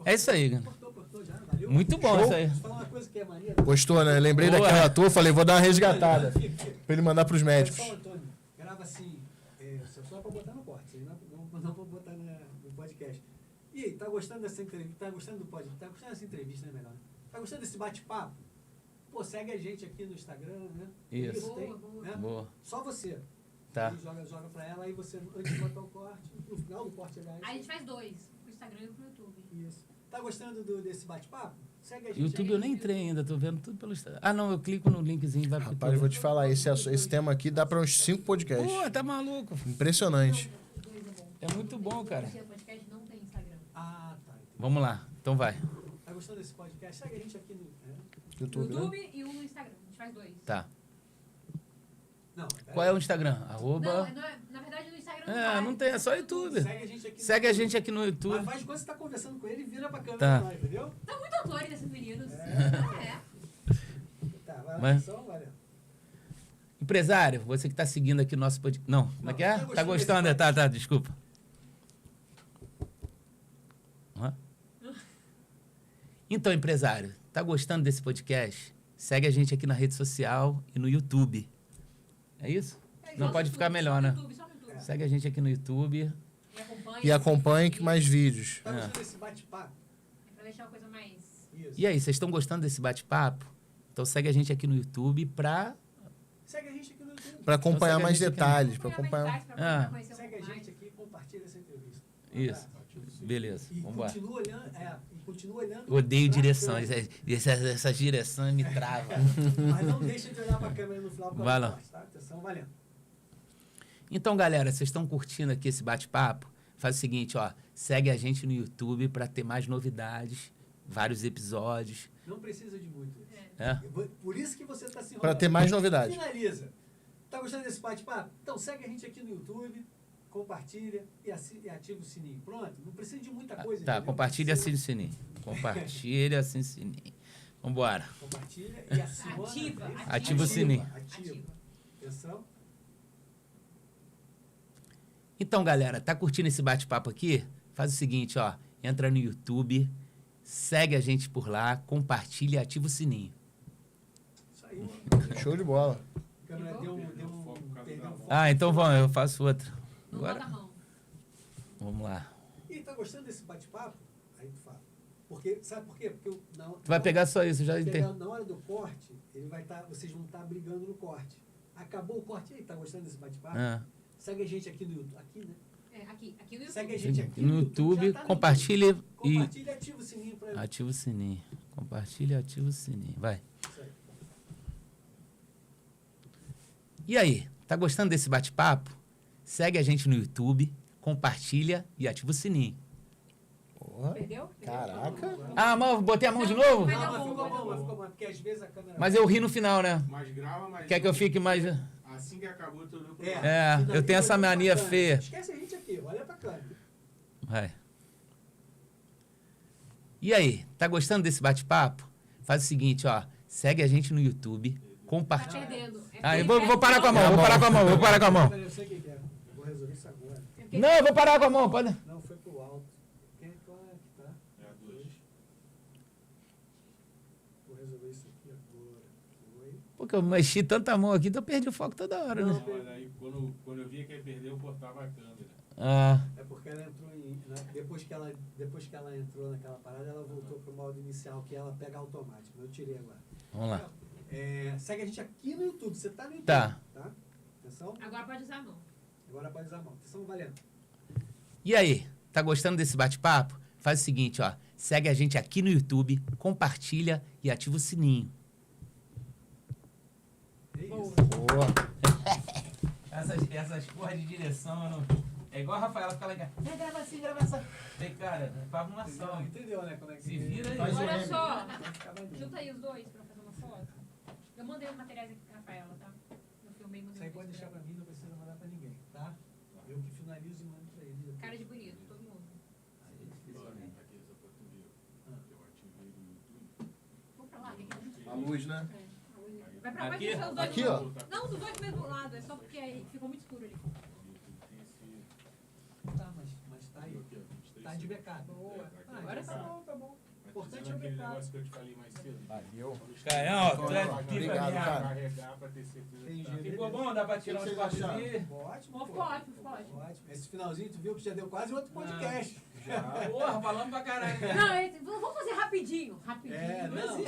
É isso aí, cara. Cortou já, valeu. Muito bom isso aí. Deixa eu falar uma coisa que é maneira. Postou, né? Lembrei Boa. daquela tua, falei, vou dar uma resgatada. Pra ele mandar pros médicos. Pessoal, Antônio, grava assim, só pra botar no corte, não pra botar no podcast. E aí, tá gostando dessa entrevista? Tá gostando do podcast? Tá gostando dessa entrevista, né, melhor? Tá gostando desse bate-papo? Pô, segue a gente aqui no Instagram, né? Isso. Tem, Boa. né? Boa. Só você. Tá. Aí joga pra ela, aí você, antes de botar o corte, no final do corte, aliás. Aí a gente faz 2, pro Instagram e pro YouTube. Isso. Tá gostando desse bate-papo? Segue a gente YouTube aí. eu nem entrei ainda, tô vendo tudo pelo Instagram. Ah, não, eu clico no linkzinho e vai pro Rapaz, eu vou YouTube. te falar, esse tema aqui dá pra uns 5 podcasts. Pô, tá maluco. Impressionante. O 2 é bom. É muito bom, cara. Esse podcast não tem Instagram. Ah, tá. Entendi. Vamos lá, então vai. Tá gostando desse podcast? Segue a gente aqui no... YouTube, né? YouTube e um no Instagram. A gente faz 2. Tá. Não, Qual é o Instagram? Não, Arroba... na verdade no Instagram É, não tem, é só YouTube. Segue a gente aqui. Segue a gente aqui no Mas YouTube. faz quando você tá conversando com ele, vira pra câmera Tá. lá, entendeu? Tá muito autores esses meninos. É. Tá, vai lá, Mas- pessoal, valeu. Empresário, você que tá seguindo aqui o nosso podcast... Não, como é que é? Não, Tá gostando? desse Tá, desculpa. Hã? Então, empresário, tá gostando desse podcast? Segue a gente aqui na rede social e no YouTube. É isso? Não Só pode no ficar YouTube, melhor, só no né? YouTube, só no YouTube. Segue a gente aqui no YouTube. Me acompanha. E acompanhe que mais vídeos. Tá gostando desse bate-papo? É pra deixar uma coisa mais... Isso. E aí, vocês estão gostando desse bate-papo? Então segue a gente aqui no YouTube pra... Segue a gente aqui no YouTube. Pra acompanhar segue a mais gente aqui no- detalhes. Pra acompanhar acompanhar. mais detalhes, pra Ah. conhecer um Segue a pouco mais. gente aqui e compartilha essa entrevista. Isso. Beleza, E vambora. continua olhando, e continua olhando. Odeio pra direções. câmera. Essas direções me travam. Mas não deixa de olhar pra câmera no final. Vai lá. Tá? Atenção, valendo. Então, galera, vocês estão curtindo aqui esse bate-papo? Faz o seguinte, ó. Segue a gente no YouTube pra ter mais novidades, vários episódios. Não precisa de muito. É? Por isso que você tá se enrolando. Pra ter mais novidades. Finaliza. Tá gostando desse bate-papo? Então segue a gente aqui no YouTube, compartilha e ativa o sininho. Pronto, não precisa de muita coisa. Tá, entendeu? compartilha e Precisa- assine o sininho. Compartilha, assine o sininho. Vambora. Compartilha e aciona. Ativa, é isso? Ativa o sininho. Ativa. Atenção. Então, galera, tá curtindo esse bate-papo aqui? Faz o seguinte, ó. Entra no YouTube, segue a gente por lá, compartilha e ativa o sininho. Isso aí. Show de bola. A câmera deu um perdeu um foco. Ah, então vamos, eu faço outra. Não bota a Agora, mão. vamos lá. E tá gostando desse bate-papo? Aí tu fala. Porque, sabe por quê? Porque Tu vai pegar só isso, já porque entendi. na hora do corte, vocês vão estar brigando no corte. Acabou o corte, e aí, tá gostando desse bate-papo? Ah. Segue a gente aqui no YouTube. Aqui, né? É, aqui no YouTube. Segue a gente aqui No YouTube, já tá no compartilha e Compartilha e ativa o sininho pra ativa o sininho. Compartilha e ativa o sininho. Vai. Isso aí. E aí, tá gostando desse bate-papo? Segue a gente no YouTube, compartilha e ativa o sininho. Porra. Perdeu? Caraca. Ah, mas botei a mão de novo? Mas Não, deu mas bom, ficou mas bom, deu mas bom. ficou bom, porque às vezes a câmera... Mas eu ri no final, né? Mas grava, mas. Quer que eu fique mais... Assim que acabou, tu olhou pro É, lado. É, finaliza eu tenho essa olhando pra mania câmera. feia. Esquece a gente aqui, olha pra câmera. Vai. E aí, tá gostando desse bate-papo? Faz o seguinte, ó. Segue a gente no YouTube, Tá compartilha. perdendo. É Ah, eu porque vou parar com a mão, vou parar com a mão, vou parar com a mão. Peraí, eu sei o que é. Eu vou resolver isso agora. É porque- Não, eu vou parar com a mão, pode. Não, foi pro alto. Qual é que tá? É a 2. Vou resolver isso aqui agora. Foi. Porque eu mexi tanta mão aqui, então eu perdi o foco toda hora, né? Não, mas aí quando eu via que ia perder, eu cortava a câmera. Ah, É porque ela entrou depois que ela entrou naquela parada, ela voltou pro modo inicial, que ela pega automático. Eu tirei agora. vamos lá. Segue a gente aqui no YouTube. Você tá no YouTube. Tá. Atenção. Agora pode usar a mão. Agora pode usar a mão. Atenção, valendo. E aí, tá gostando desse bate-papo? Faz o seguinte, ó. Segue a gente aqui no YouTube, compartilha e ativa o sininho. É isso. Boa. Essas porra de direção, eu não... É igual a Rafaela ficar lá em casa. Grava assim, grava assim. Tem, cara, é pra arrumação. Entendeu, né? Como é que Se vira aí. Faz o Olha M. só. Vai ficar maneiro. Junta aí os dois pra fazer uma foto. Eu mandei os materiais aqui pra Rafaela, tá? Eu filmei e mandei Isso aí um pode vídeo deixar pra pra mim, não precisa mandar pra ninguém, tá? Eu que finalizo e mando pra ele. ela. Cara de bonito, todo mundo. Aqui só pra tu ver. Eu ativei no YouTube. Vamos pra lá, que aqui A luz, né? vai pra Aqui? vai deixar os dois Aqui, do- ó. Não, dos dois do mesmo lado, é só porque aí ficou muito escuro ali. O YouTube tem esse. Tá, mas tá aí. Aqui, ó, 23 Tá de backup. Boa. Agora tá bom, tá bom. Mas Importante fazendo é o aquele backup. negócio que eu te falei mais cedo. Valeu. Caião, tu é Obrigado, pica cara. mesmo. Carregar pra ter certeza que tá. Entendi. Ficou bom? Dá pra tirar O que uns vocês acharam? cortes aí? Ficou ótimo. Ficou pô. ótimo, ficou ótimo. Ótimo. Esse finalzinho, tu viu que já deu quase outro podcast. Porra, falamos pra caralho. Não, vamos fazer rapidinho. Rapidinho. É, não.